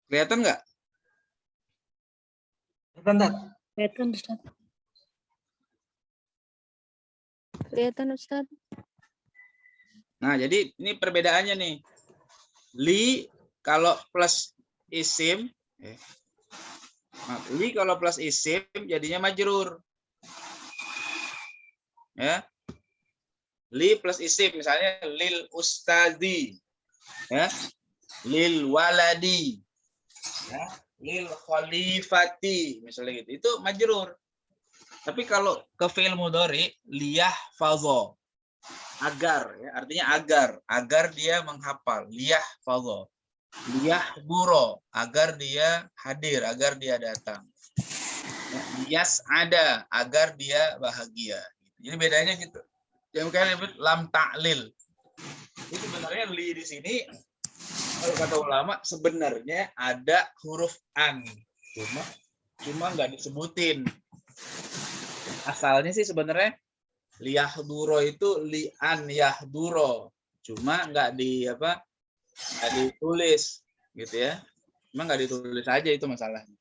Kelihatan nggak? Bentar. Kelihatan Ustaz. Kelihatan Ustaz. Nah, jadi ini perbedaannya nih. Li kalau plus isim, li kalau plus isim jadinya majrur. Ya. Li plus isim misalnya lil ustadi. Ya. Lil waladi. Ya. Lil khalifati misalnya gitu. Itu majrur. Tapi kalau ke fi'il mudhari liyah fadho. Agar ya, artinya agar dia menghafal, liyah fadho. Liyah buro, agar dia hadir, agar dia datang. Liyas ada, agar dia bahagia. Jadi bedanya gitu. Yang kalian nyebut lam ta'lil. Ini sebenarnya li di sini kalau kata ulama sebenarnya ada huruf an, cuma nggak disebutin. Asalnya sih sebenarnya liyahduro itu li'an yahduro, cuma nggak ditulis gitu ya, cuma nggak ditulis aja, itu masalahnya.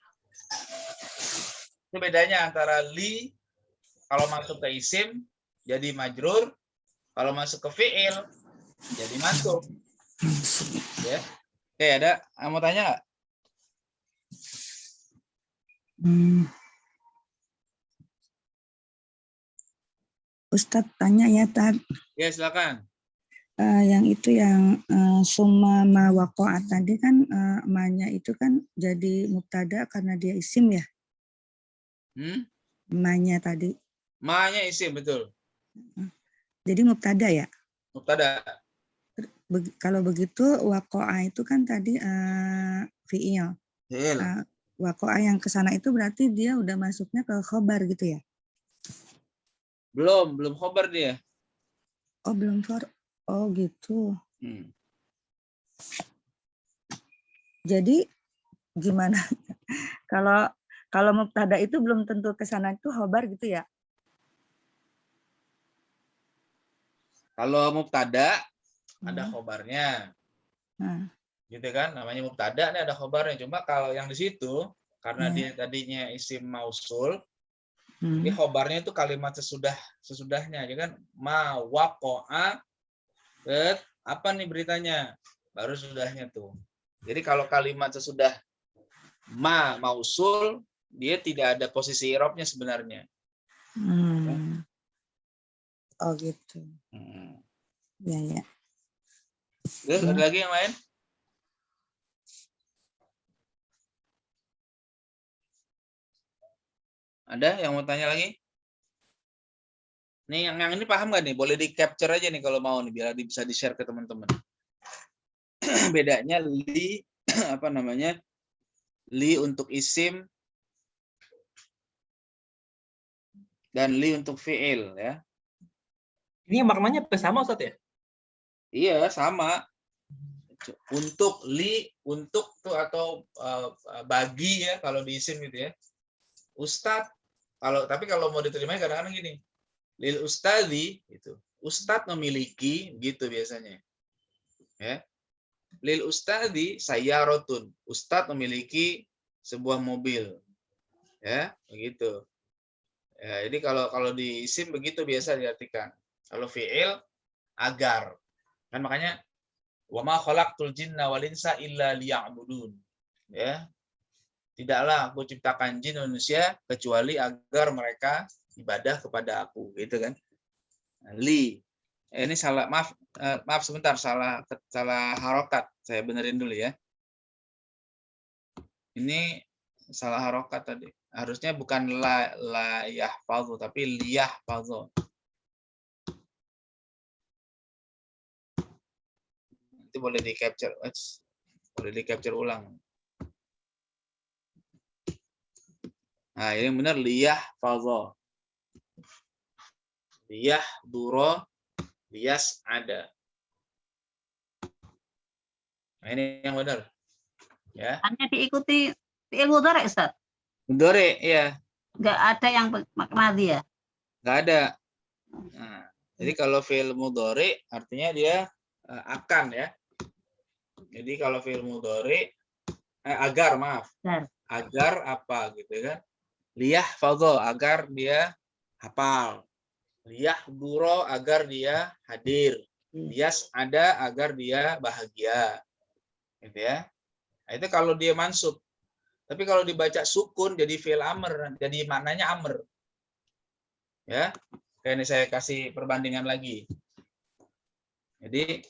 Itu bedanya antara li kalau masuk ke isim jadi majrur, kalau masuk ke fi'il jadi mansub. Ya. Oke, ada mau tanya nggak? Ustadz tanya ya, Tad. Ya, silakan. Yang itu yang summa ma waqa'a tadi kan ma-nya itu kan jadi mubtada karena dia isim ya. Ma-nya tadi. Ma-nya isim, betul. Jadi mubtada ya? Mubtada. Kalau begitu waqa'a itu kan tadi fi'il. Waqa'a yang ke sana itu berarti dia udah masuknya ke khobar gitu ya? Belum khobar dia. Oh, belum oh gitu. Jadi gimana? Kalau mubtada itu belum tentu ke sana itu khobar gitu ya? Kalau mubtada ada khobarnya. Gitu kan, namanya mubtada nih ada khobarnya. Cuma kalau yang di situ karena dia tadinya isim mausul, ini khobarnya itu kalimat sesudahnya, ya kan? Ma waqa'a, apa nih beritanya? Baru sudahnya tuh. Jadi kalau kalimat sesudah ma mausul, dia tidak ada posisi i'rabnya sebenarnya. Oh gitu. Ya. Terus ada lagi yang lain? Ada yang mau tanya lagi? Nih yang ini paham nggak nih? Boleh di capture aja nih kalau mau nih, biar bisa di share ke teman-teman. Bedanya li apa namanya? Li untuk isim dan li untuk fi'il ya. Ini maknanya sama Ustaz ya? Iya, sama. Untuk li, untuk tuh atau bagi ya kalau di isim gitu ya. Ustadz, tapi kalau mau diterima kadang-kadang gini. Lil ustadzi itu. Ustadz memiliki, gitu biasanya. Ya. Lil ustadi sayyaratun. Ustadz memiliki sebuah mobil. Ya, begitu. Ya, jadi kalau di isim begitu biasa diartikan. Kalau fi'il agar. Kan makanya wa ma khalaqtul jinna wal insa illa liya'budun. Ya. Tidaklah aku ciptakan jin manusia kecuali agar mereka ibadah kepada aku, gitu kan. Li. Ini salah, maaf sebentar, salah harokat. Saya benerin dulu ya. Ini salah harokat tadi. Harusnya bukan la yahfazu tapi liyahfazu. Nanti boleh di capture, ulang. Nah, ini benar liyahfazu. Liyahduro liyas ada. Nah, ini yang benar. Ya. Hanya diikuti fi'il mudhari, Ustaz. Mudhari, ya. Enggak ada yang madhi ya? Nggak ada. Nah, jadi kalau fi'il mudhari artinya dia akan ya. Jadi kalau fi'il mudhari agar, maaf. Agar apa gitu kan? Liyahfadho, agar dia hafal. Liyahduro, agar dia hadir. Liyas ada, agar dia bahagia. Gitu ya. Nah, itu kalau dia mansub. Tapi kalau dibaca sukun jadi fi'il amr, jadi maknanya amr. Ya. Kayak ini saya kasih perbandingan lagi. Jadi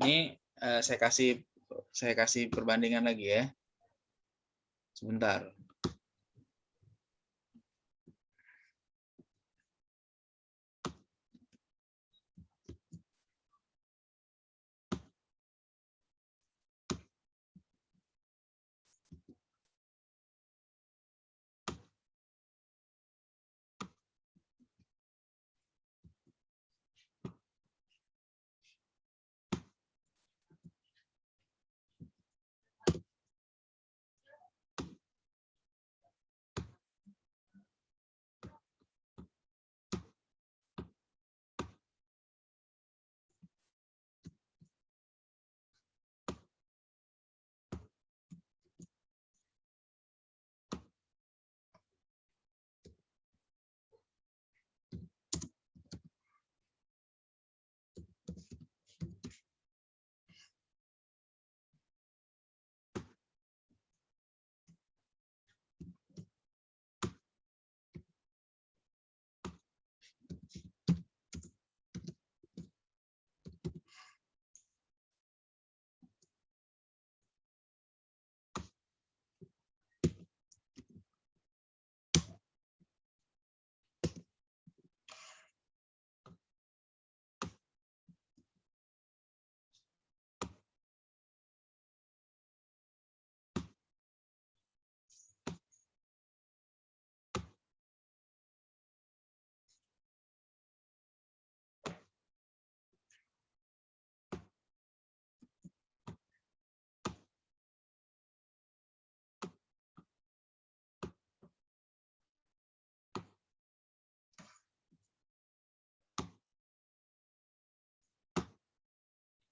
ini saya kasih perbandingan lagi ya. Sebentar.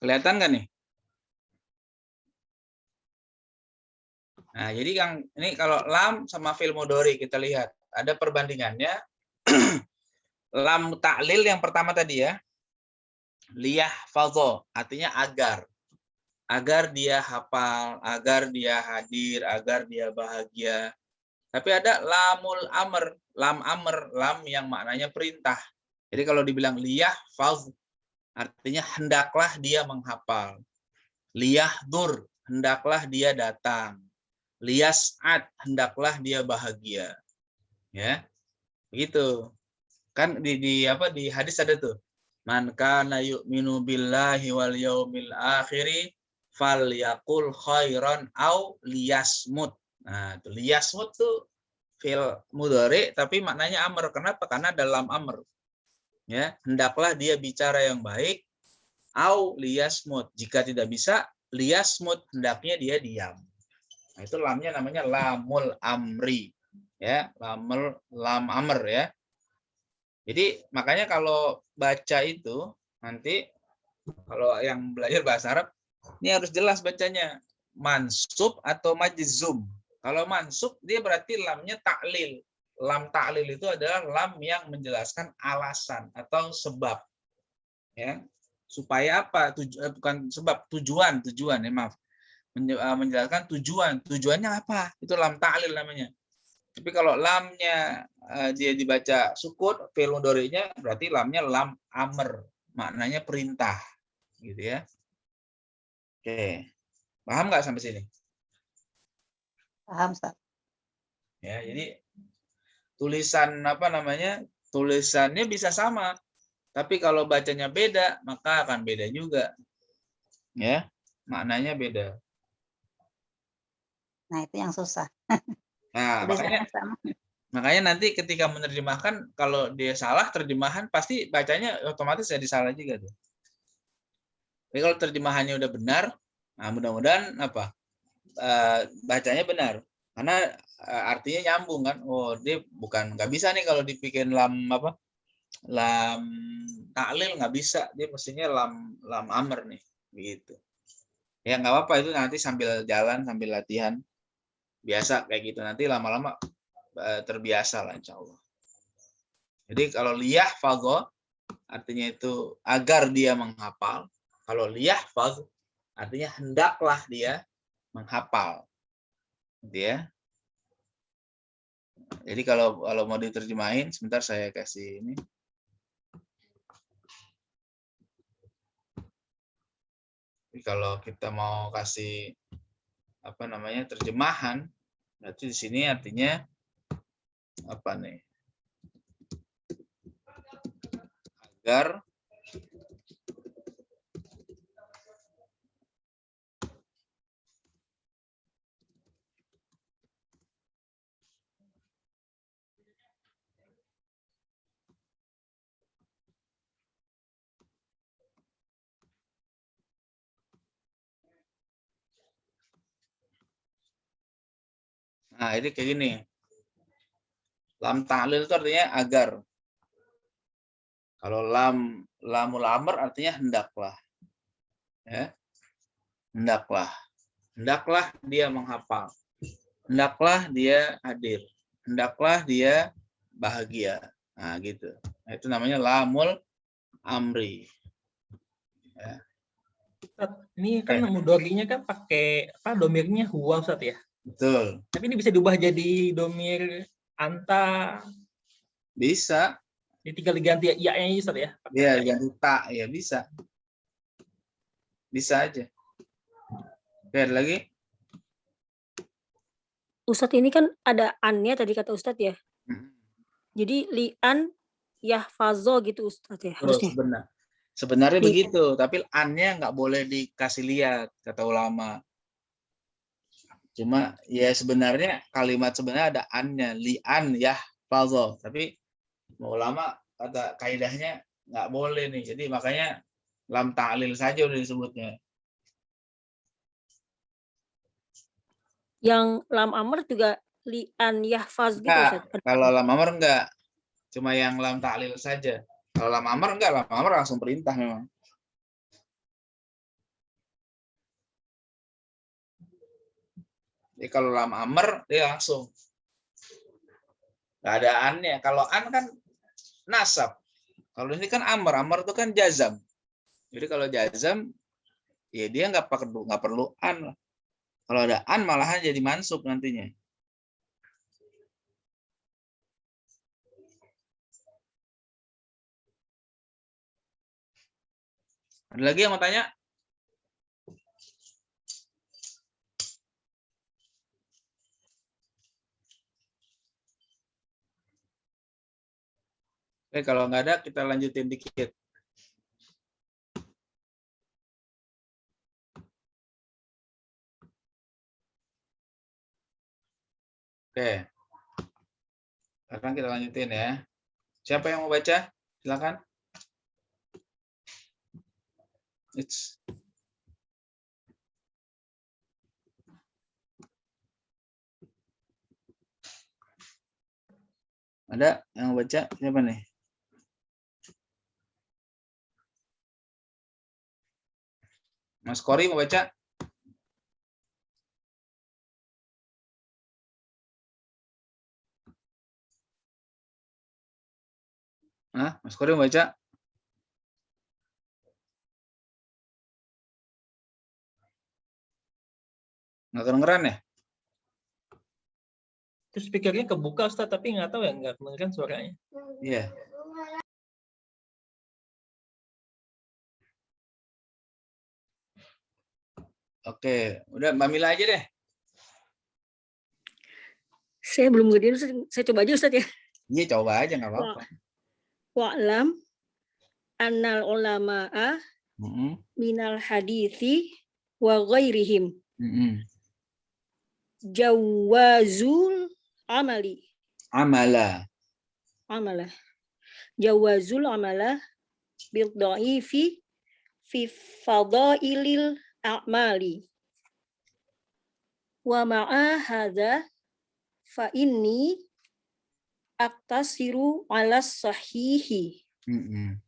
Kelihatan nggak nih? Nah, jadi Kang, ini kalau lam sama fi'il mudhari kita lihat. Ada perbandingannya. Lam ta'lil yang pertama tadi ya. Liyahfadho, artinya agar. Agar dia hafal, agar dia hadir, agar dia bahagia. Tapi ada lamul amr, lam yang maknanya perintah. Jadi kalau dibilang liyahfadh, artinya hendaklah dia menghafal. Liyahdur, hendaklah dia datang. Liyas'ad, hendaklah dia bahagia. Ya. Begitu. Kan di hadis ada tuh. Man kana yu'minu billahi wal yaumil akhiri falyaqul khairan au liyasmut. Nah, tuh liyasmut tuh fi'il mudhari tapi maknanya amr. Kenapa? Karena dalam amr. Ya, hendaklah dia bicara yang baik au liyasmut. Jika tidak bisa liyasmut, hendaknya dia diam. Nah, itu lamnya namanya lamul amri. Ya, lam amr ya. Jadi makanya kalau baca itu nanti kalau yang belajar bahasa Arab ini harus jelas bacanya mansub atau majzum. Kalau mansub dia berarti lamnya ta'lil. Lam ta'lil itu adalah lam yang menjelaskan alasan atau sebab. Ya. Supaya apa? Bukan sebab, tujuan ya maaf. Menjelaskan tujuan. Tujuannya apa? Itu lam ta'lil namanya. Tapi kalau lamnya dia dibaca sukun, fi'il mudhari'nya berarti lamnya lam amr, maknanya perintah, gitu ya. Oke, paham nggak sampai sini? Paham, Ustaz. Ya, jadi tulisan apa namanya? Tulisannya bisa sama, tapi kalau bacanya beda, maka akan beda juga. Ya, maknanya beda. Nah, itu yang susah. Nah, Tulisannya sama. makanya nanti ketika menerjemahkan, kalau dia salah terjemahan, pasti bacanya otomatis jadi salah juga tuh. Tapi kalau terjemahannya udah benar, nah mudah-mudahan apa bacanya benar, karena artinya nyambung kan. Oh, dia bukan, nggak bisa nih kalau dibikin lam apa, lam taklil nggak bisa, dia mestinya lam amr nih, begitu. Ya nggak apa-apa, itu nanti sambil jalan, sambil latihan, biasa kayak gitu. Nanti lama-lama terbiasa lah insya Allah. Jadi kalau liyahfadz artinya itu agar dia menghafal. Kalau liyahfadz artinya hendaklah dia menghafal. Dia. Jadi kalau mau diterjemahin, sebentar saya kasih ini. Jadi kalau kita mau kasih apa namanya terjemahan, berarti di sini artinya apa nih? Agar nah ini kayak gini. Lam ta'lil itu artinya agar. Kalau lamul amr artinya hendaklah. Ya. Hendaklah dia menghafal. Hendaklah dia hadir. Hendaklah dia bahagia. Nah, gitu. Nah, itu namanya lamul amri. Ya. Ini kan mudhari'nya kan pakai apa, domirnya huwa, Ustaz ya? Betul. Tapi ini bisa diubah jadi domir anta. Bisa. Jadi tinggal diganti ya-nya, Ustaz ya? Iya, ganti tak ya bisa. Bisa aja. Oke, ada lagi? Ustadz, ini kan ada an-nya tadi kata Ustadz ya. Jadi li'an yahfazo gitu Ustadz ya harusnya. Sebenarnya begitu, tapi an-nya nggak boleh dikasih lihat kata ulama. Cuma ya sebenarnya kalimat sebenarnya ada an-nya, li'an yahfazo, tapi ulama kata kaidahnya nggak boleh nih. Jadi makanya lam ta'lil saja udah disebutnya. Yang lam amr juga li'an yahfaz gitu Ustaz. Kalau lam amr enggak. Cuma yang lam ta'lil saja. Kalau lam amr enggak, lam amr langsung perintah memang. Jadi kalau lam amr dia langsung. Enggak ada an-nya. Kalau an kan nasab. Kalau ini kan amr, amr itu kan jazam. Jadi kalau jazam ya dia nggak perlu an. Kalau ada an malahan jadi mansub nantinya. Ada lagi yang mau tanya? Oke, kalau nggak ada kita lanjutin dikit. Oke. Sekarang kita lanjutin ya. Siapa yang mau baca? Silakan. Ada yang mau baca? Siapa nih? Mas Kori mau baca? Hah? Mas Kori mau baca? Nggak kedengeran ya? Terus speakernya kebuka Ustaz, tapi nggak tahu ya, nggak kedengeran suaranya. Iya. Oke, udah Mbak Mila aja deh. Saya belum ngertiin, saya coba aja Ustaz ya. Iya, coba aja nggak apa-apa. Wa'lam annal ulama'a minal hadithi wa ghairihim jawazul amala jawazul amala bil dha'ifi fi fadailil a'mali wa ma'a hadza fa inni aktasiru ala sahihi.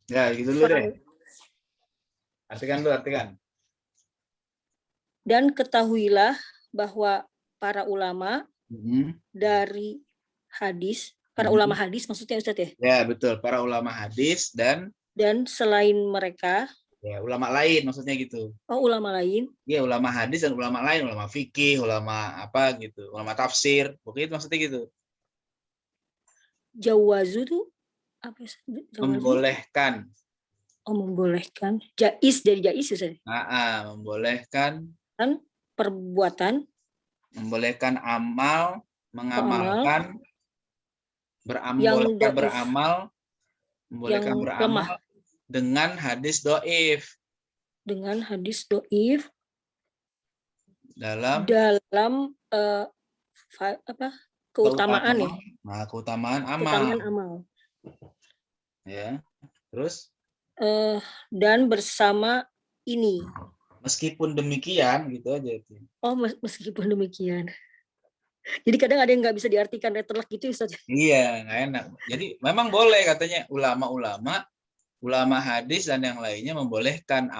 Ya, gitu dulu deh. Artikan. Dan ketahuilah bahwa para ulama dari hadis, para ulama hadis maksudnya Ustaz ya? Ya, betul. Para ulama hadis dan selain mereka, ya ulama lain maksudnya gitu. Oh, ulama lain? Iya, ulama hadis dan ulama lain, ulama fikih, ulama apa gitu, ulama tafsir, pokoknya itu maksudnya gitu. Jawazu tuh apa ya? Membolehkan. Oh, membolehkan. Jais dari jais Ustaz. Membolehkan dan perbuatan, membolehkan amal, mengamalkan, beramal, membolehkan beramal lemah. Dengan hadis doif. Dengan hadis doif dalam keutamaan ya. Nah, keutamaan amal. Keutamaan amal. Ya. Terus? Dan bersama ini. Meskipun demikian, gitu aja itu. Oh, meskipun demikian. Jadi kadang ada yang nggak bisa diartikan letterlock gitu Ustaz. Iya, nggak enak. Jadi memang boleh katanya ulama hadis dan yang lainnya membolehkan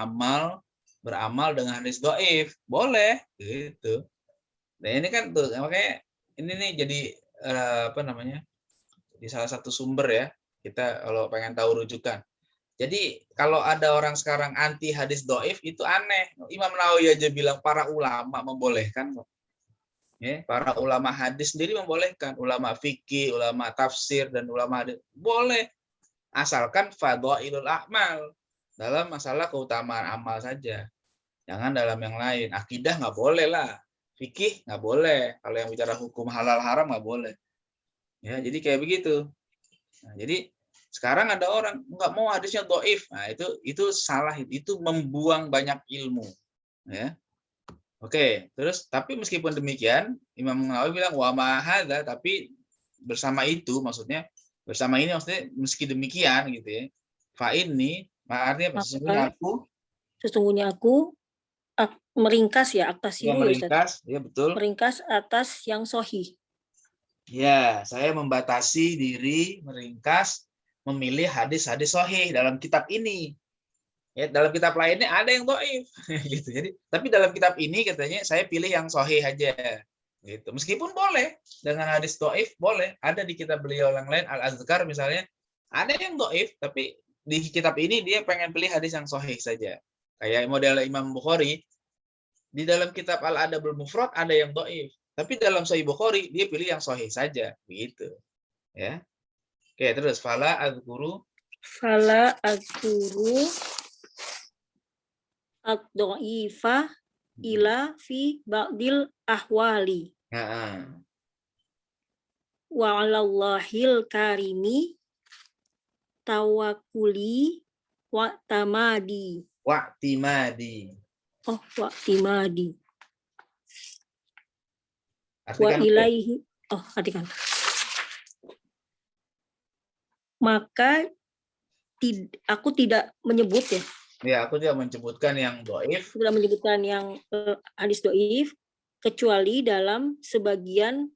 beramal dengan hadis doif. Boleh, gitu. Nah ini kan tuh, makanya ini nih jadi di salah satu sumber ya, kita kalau pengen tahu rujukan. Jadi kalau ada orang sekarang anti hadis doif itu aneh. Imam Nawawi aja bilang para ulama membolehkan. Ya, para ulama hadis sendiri membolehkan. Ulama fikih, ulama tafsir, dan ulama hadis boleh. Asalkan fadhailul a'mal. Dalam masalah keutamaan amal saja. Jangan dalam yang lain. Akidah nggak boleh lah. Fikih nggak boleh. Kalau yang bicara hukum halal haram nggak boleh. Ya, jadi kayak begitu. Nah, jadi sekarang ada orang nggak mau hadisnya doif, nah itu salah, itu membuang banyak ilmu, ya. Oke, terus tapi meskipun demikian, Imam Nawawi bilang wa ma hadza, tapi bersama itu maksudnya meski demikian gitu ya. Fa ini artinya sesungguhnya aku meringkas ya aktasiru meringkas, ya betul. Meringkas atas yang sahih. Ya, saya membatasi diri meringkas memilih hadis-hadis sahih dalam kitab ini. Ya, dalam kitab lainnya ada yang dhaif gitu. Jadi, tapi dalam kitab ini katanya saya pilih yang sahih aja. Gitu. Meskipun boleh dengan hadis dhaif boleh. Ada di kitab beliau yang lain Al-Azkar misalnya, ada yang dhaif tapi di kitab ini dia pengen pilih hadis yang sahih saja. Kayak model Imam Bukhari, di dalam kitab Al-Adabul Mufrad ada yang dhaif, tapi dalam Sahih Bukhari dia pilih yang sahih saja, begitu. Ya. Oke, terus fala adzkuru ad-dha'ifa ila fi ba'dil ahwali. Wa 'alallahil karimi tawakkuli wa tamadi. Oh, wa'timadi. Wa ilaihi. Oh, artikan. Maka aku tidak menyebut ya. Ya, aku tidak menyebutkan yang dhaif. Tidak menyebutkan yang hadis dhaif kecuali dalam sebagian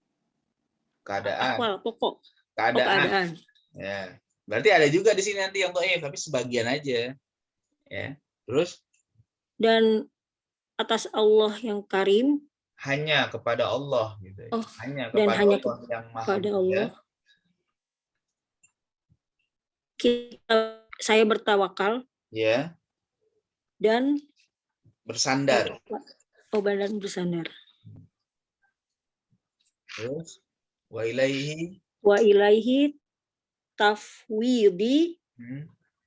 keadaan. Pokok. Keadaan. Ya. Berarti ada juga di sini nanti yang dhaif, tapi sebagian aja. Ya. Terus? Dan atas Allah yang karim, hanya kepada Allah gitu. Oh, Hanya dan kepada hanya Allah yang maha kepada mulia. Allah saya bertawakal Ya, dan bersandar. dan bersandar. Terus wa ilaihi tafwidi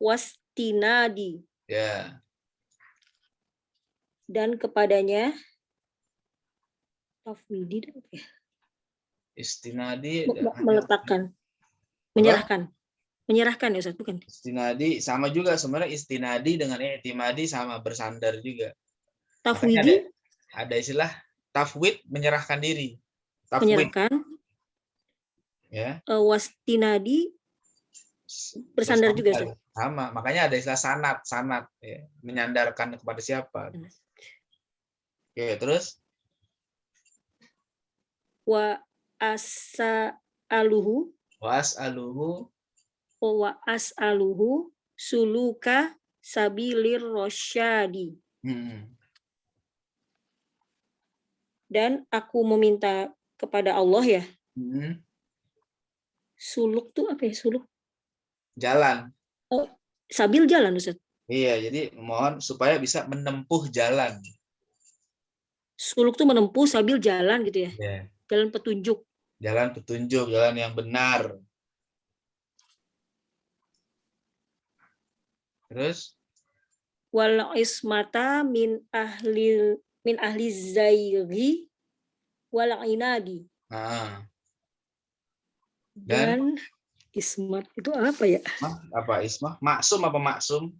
wastinadi. Ya. Dan kepadanya tafwidi Istinadi meletakkan, menyerahkan ya Ustaz, bukan? Istinadi sama juga sebenarnya, istinadi dengan i'timadi sama, bersandar juga. Tafwidi ada istilah tafwid, menyerahkan diri. Tafwid. Menyerahkan. Ya. Wastinadi bersandar juga Ustaz. Sama, makanya ada istilah sanad ya, menyandarkan kepada siapa. Oke, terus wa as'aluhu suluka sabilir rasyadi. Dan aku meminta kepada Allah ya. Suluk tuh apa ya? Suluk jalan. Oh, sabil jalan Ustaz. Iya, jadi mohon supaya bisa menempuh jalan. Suluk tuh menempuh, sabil jalan gitu ya. Yeah. Jalan petunjuk. Jalan petunjuk, jalan yang benar. Terus wal ismata min ahli zairi wal inadi. Dan ismat itu apa ya? Apa ismah? Maksum apa maksum?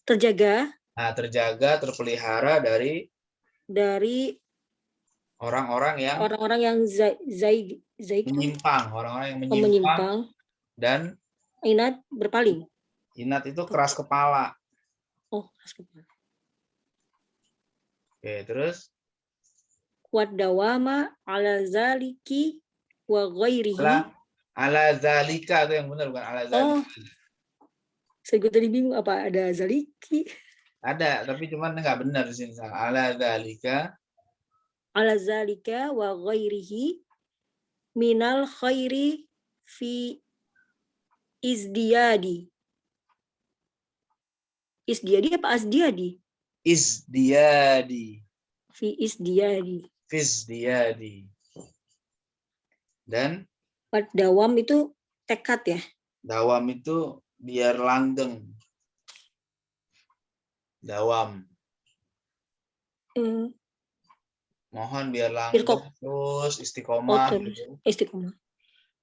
Terjaga. Nah, terjaga, terpelihara dari orang-orang yang menyimpang, orang-orang yang menyimpang dan inat berpaling. Inat itu keras kepala. Oh, keras kepala. Oke, terus kuat dawama ala zaliki wa ghairihi. Ala zalika itu yang benar, bukan ala zaliki. Oh, saya tadi bingung apa ada zaliki. Ada, tapi cuman nggak benar di sini. Ala zalika wa ghairihi minal khairi fi izdiyadi. Isdiyadi apa asdiyadi? Isdiyadi. Fi isdiyadi. Fisdiyadi. Dan dawam itu tekad ya? Dawam itu biar langgeng. Dawam. Mohon biar langgeng terus istiqomah. Istiqomah.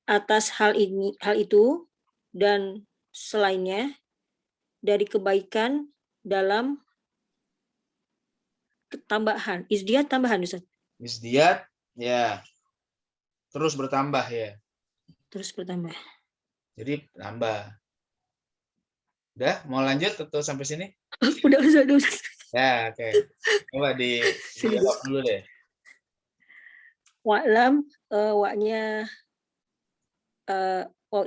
Atas hal itu dan selainnya dari kebaikan dalam tambahan. Isdiyat tambahan Ustaz. Isdiyat ya. Terus bertambah ya. Terus bertambah. Jadi tambah. Udah, mau lanjut atau sampai sini? Udah Ustaz. Ya, oke. Coba dijawab dulu deh. Wa'lam, waknya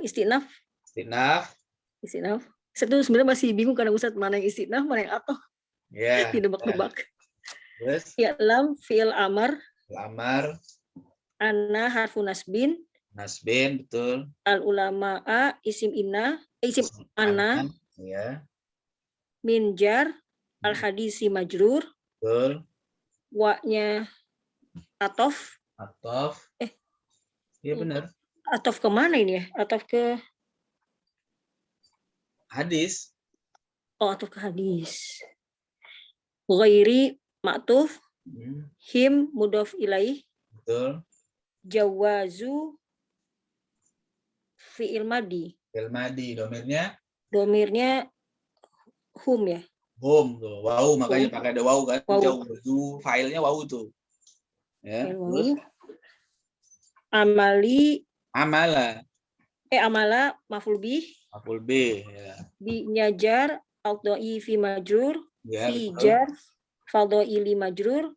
istinaf. Istinaf. Saya tuh sebenarnya masih bingung karena Ustaz mana yang istinaf, mana yang atoh. Ya. Didebak-debak. Terus? I'lam fi'il amar. Amar. Anna harfu nasbin. Nasbin, betul. Al ulama'a isim inna, isim anna. Ya. Minjar al hadisi majrur. Betul. Wa-nya atof. Iya benar. Atof ke mana ini ya? Atof ke hadis. Oh, atof ke hadis. Ghairi ma'tuf. Him mudhof ilaih. Betul. Jawazu fi'il madi. Fi'il madi, domirnya hum ya. Hum tuh, wow, makanya pakai ada wow kan. Jauh filenya wow tuh. Ya, terus amala maf'ul bih. Maf'ul bih ya. Bi nyajar al-dha'i fi majrur. Ya, fi jar fadhaili majrur.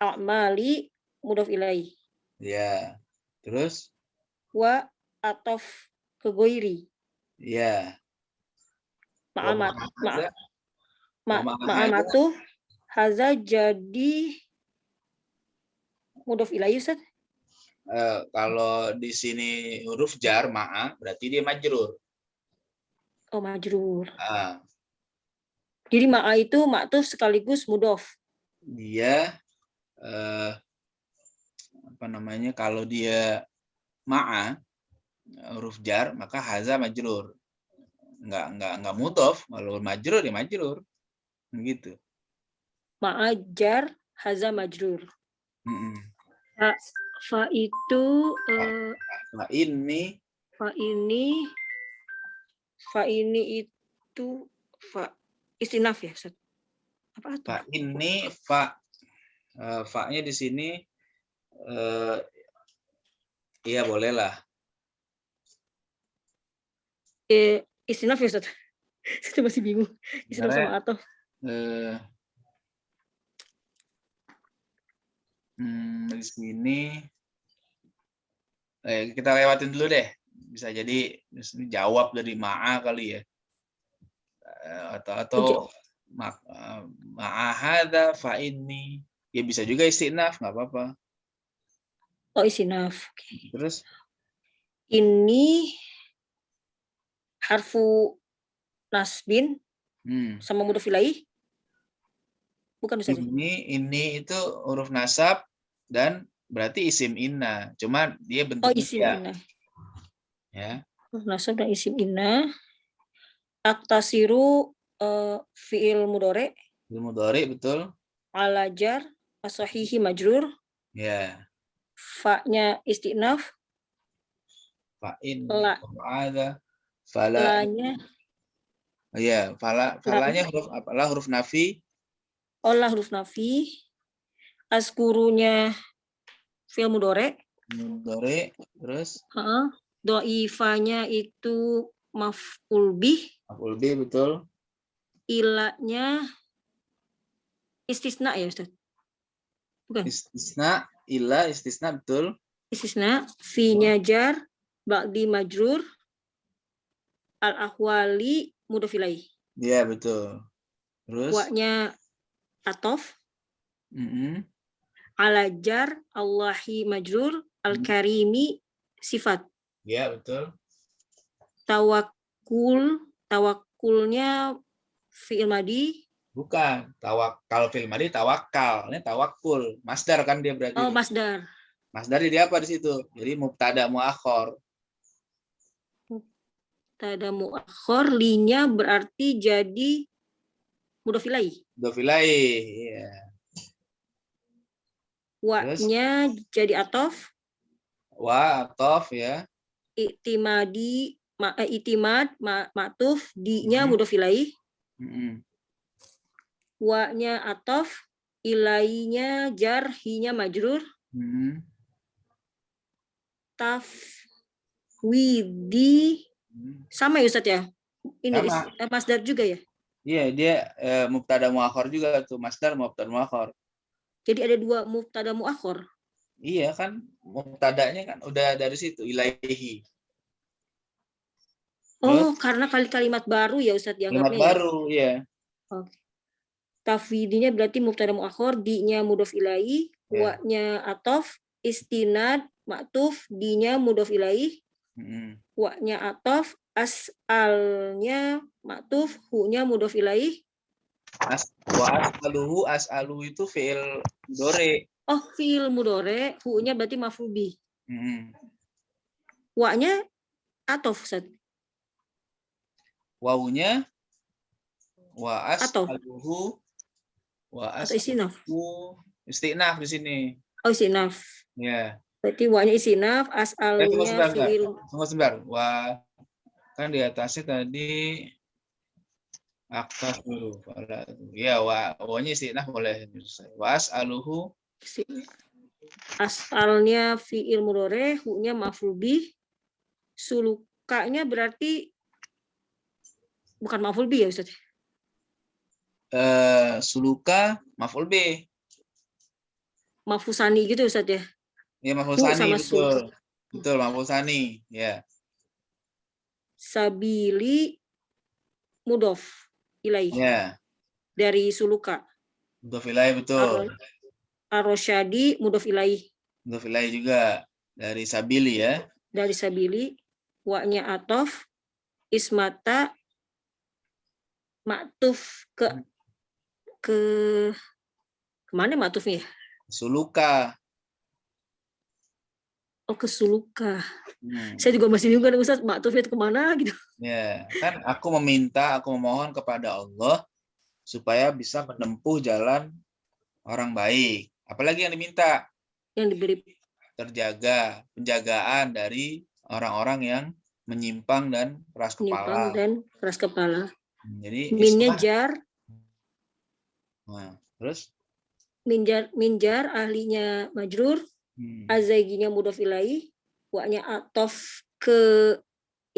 A'mali mudhof ilaih. Ya. Terus wa atof ke ghairi. Ya. Ma'amatu Haza jadi mudhof ilaih Ustaz. Kalau di sini huruf jar ma'a berarti dia majrur. Oh, majrur. Ah, Jadi ma'a itu ma'tuf sekaligus mudhof. dia apa namanya? Kalau dia ma'a huruf jar maka haza majrur. Enggak mudhof, kalau majrur ya majrur. Gitu. Ma'a jar haza majrur. Mm-mm. Fa itu Nah, ini fa ini itu fa istinaf ya Ustaz? Apa tuh? fa ini fa-nya di sini iya bolehlah. Istinaf ya Ustaz? Saya masih bingung. Istinaf sama atau? Di sini kita lewatin dulu deh. Bisa jadi di sini jawab dari ma'a kali ya. Atau ma'ahada fa ini. Ya bisa juga istinaf, nggak apa-apa. Oh, istinaf. Okay. Terus Ini harfu nasbin sama mudhof ilaih. Bukan Ustaz? Ini itu huruf nasab dan berarti isim inna. Cuma dia bentuknya isim inna. Ya. Nasab dan isim inna. Aktasiru fi'il mudhari. Fi'il mudhari betul. Ala jar as-sahihi majrur. Ya. Fa-nya istinaf. Fa'in La-nya ya, falanya huruf apalah huruf nafi. Olah huruf nafi. Askurunya fi'il mudhari. Terus Do'ifanya itu maf'ul bih. Maf'ul bih betul. Ilanya istisna ya Ustaz? Bukan. Istisna, ila istisna betul. Istisna, fi-nya jar, ba'di majrur, al-ahwali mudhof ilaih. Iya betul. Terus Wa-nya atof. Ala jar, Allahi majrur, al-karimi sifat. Iya betul. Tawakulnya fi'il madi. Bukan, tawakal fi'il madi tawakal. Ini tawakul. Masdar kan dia berarti. Oh, masdar. Masdar jadi apa di situ? Jadi mubtada muakhor. Mubtada muakhor, linya berarti jadi mudhof ilaih. Mudhof ilaih, iya. Wa-nya jadi atof. Wa atof ya. Itimad ma'tuf, di-nya mudhof ilaih. Wa-nya atof, ilainya jar, hi-nya majrur. Tafwidi sama ya Ustaz ya? Ini masdar juga ya? Iya, dia mubtada muakhor juga tuh, masdar mubtada muakhor. Jadi ada dua mubtada muakhor. Iya kan, mubtadanya kan udah dari situ, ilaihi. Oh, karena kalimat baru ya Ustaz dianggapnya. Kalimat baru, ya. Oke. Tafwidinya berarti mubtada muakhor, di-nya mudhof ilaih, wa-nya atof, istinad ma'tuf, di-nya mudhof ilaih, wa-nya atof, as'alnya ma'tuf, hu-nya mudhof ilaih. As'aluhu itu fi'il mudhari. Oh, fi'il mudhari, hu-nya berarti maf'ul bih. Wa-nya atof Ustaz. Wawunya wa as'aluhu wa as'aluhu istinaf di sini. Oh, istinaf. Ya. Berarti wa-nya istinaf, as'alunya fi'il. Tunggu sebentar. Wa kan di atasnya tadi aktas dulu. Ya, wa-nya istinaf boleh. Wa as'aluhu. As'alnya fi'il mudhari, hu-nya maf'ul bih. Sulukanya berarti bukan maf'ul bih ya Ustaz? Suluka maf'ul bih. Maf'ul sani gitu Ustaz ya? Iya, maf'ul sani betul. Betul, maf'ul sani, ya. Sabili mudhof ilaih. Ya. Dari suluka. Mudhof ilaih betul. Ar-Rosyadi mudhof ilaih. Mudhof ilaih juga dari sabili ya. Dari sabili, wa-nya atof, ismata maktuf ke kemana maktufnya? Suluka. Oh, ke suluka. Saya juga masih bingung kan Ustaz, maktufnya itu kemana gitu. Ya, kan aku memohon kepada Allah supaya bisa menempuh jalan orang baik. Apalagi yang diminta? Yang diberi penjagaan dari orang-orang yang menyimpang dan keras kepala. Jadi minnya jar. Nah, terus minjar ahlinya majrur, azaiginya mudhof ilaih, wa-nya atof ke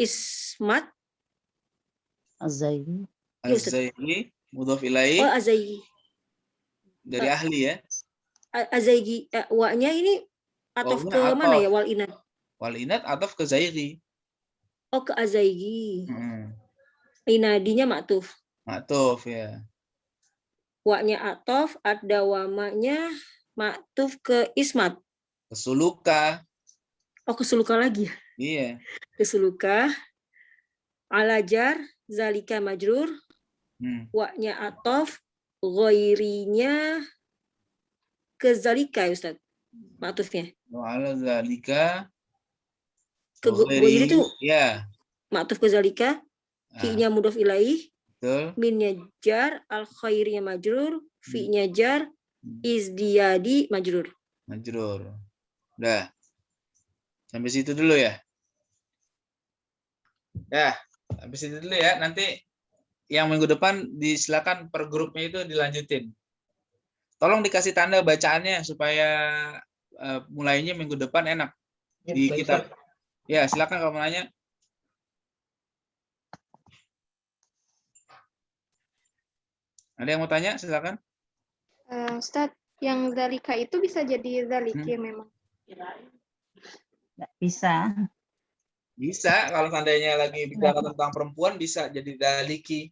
ismat. Azaigi mudhof ilaih. Oh, azaigi. Dari ahli ya. Azaigi, wa-nya ini atof ke mana ya? Wal inat. Wal inat atof ke zaigi. Oh, ke azaigi. Inadinya maktuf. Maktuf ya. Wa-nya atof, ada wamanya maktuf ke ismat. Ke suluka. Oh, ke suluka lagi. Iya. Ke suluka. Alajar, zalika majrur. Wa-nya atof, ghairinya ke zalika ya Ustaz. Maktufnya. Ala zalika. Ke ghairi itu ya. Maktuf ke zalika. Fi-nya mudhof ilaih. Minnya jar, al-khairnya majrur, fi-nya jar, izdiyadi majrur. Udah. Sampai situ dulu ya. Ya, sampai situ dulu ya. Nanti yang minggu depan disilakan per grupnya itu dilanjutin. Tolong dikasih tanda bacaannya supaya mulainya minggu depan enak. Di kitab. Ya, silakan kalau mau nanya. Ada yang mau tanya? Silakan. Ustaz, yang zalika itu bisa jadi zaliki memang? Nggak bisa. Bisa, kalau seandainya lagi bicara tentang perempuan bisa jadi zaliki.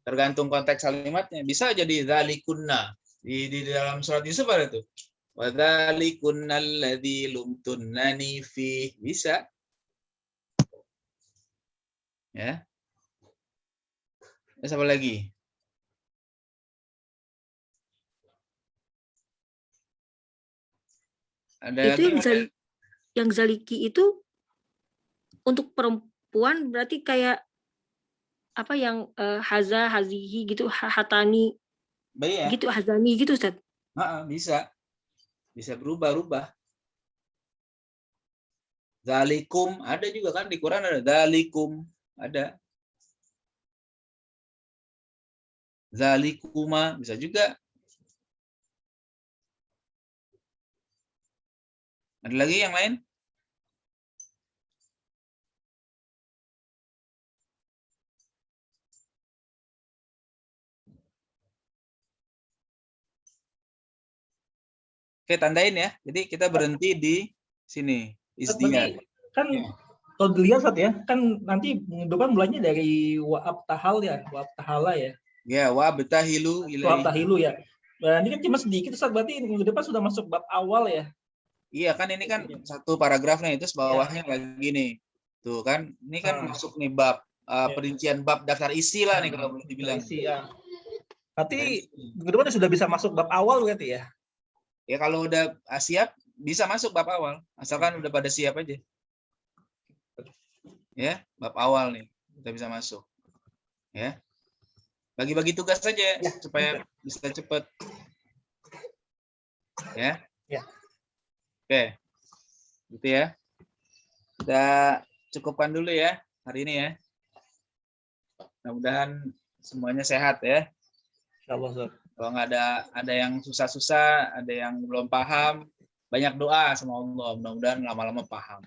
Tergantung konteks kalimatnya. Bisa jadi zalikunna. Di dalam surat Yusuf ada tuh. Wa dzalikunna alladzi lumtunnani fi. Bisa. Ya. Terus apa lagi? Ada itu lagi yang zaliki itu untuk perempuan berarti kayak apa yang haza, hazihi gitu, hatani, gitu, hazani gitu Ustaz? Bisa. Bisa berubah-ubah. Zalikum ada juga kan di Quran ada zalikum ada. Zalikuma bisa juga. Ada lagi yang lain? Oke, tandain ya. Jadi kita berhenti di sini. Isdiyad. Kan kalau dilihat Ustaz ya, kan nanti depan mulainya dari wa'ab tahal ya, wa'ab tahala ya. Ya, wa'ab tahilu ilaihi. Wa'ab tahilu ya. Nah, ini kan cuma sedikit Ustaz, berarti minggu depan sudah masuk bab awal ya. Iya kan ini kan satu paragrafnya itu sebawahnya lagi nih. Tuh kan, ini kan masuk nih bab perincian bab daftar isi lah nih kalau boleh dibilang. Isi ya. Berarti minggu depan sudah bisa masuk bab awal berarti ya? Ya kalau udah siap bisa masuk bab awal, asalkan udah pada siap aja. Ya, bab awal nih kita bisa masuk. Ya. Bagi-bagi tugas saja supaya bisa cepat. Ya. Ya. Oke. Gitu ya. Kita cukupkan dulu ya hari ini ya. Mudah-mudahan semuanya sehat ya. Insyaallah. Kalau nggak ada yang susah-susah, ada yang belum paham, banyak doa sama Allah. Mudah-mudahan lama-lama paham.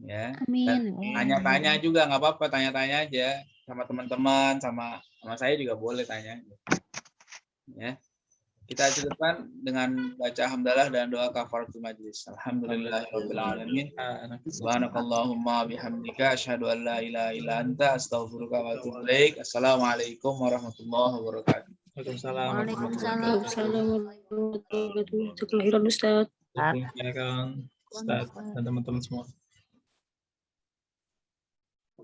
Ya. Amin. Tanya-tanya juga nggak apa-apa, tanya-tanya aja sama teman-teman, sama saya juga boleh tanya. Ya. Kita cukupkan dengan baca hamdalah dan doa kafaratul majlis. Alhamdulillahirabbil alamin. Subhanakallahumma bihamdika asyhadu an la ilaha illa anta astaghfiruka wa atubu ilaik. Assalamualaikum warahmatullahi wabarakatuh. Waalaikumsalam. Waalaikumsalam warahmatullahi wabarakatuh. Ustaz. Ustaz dan teman-teman semua.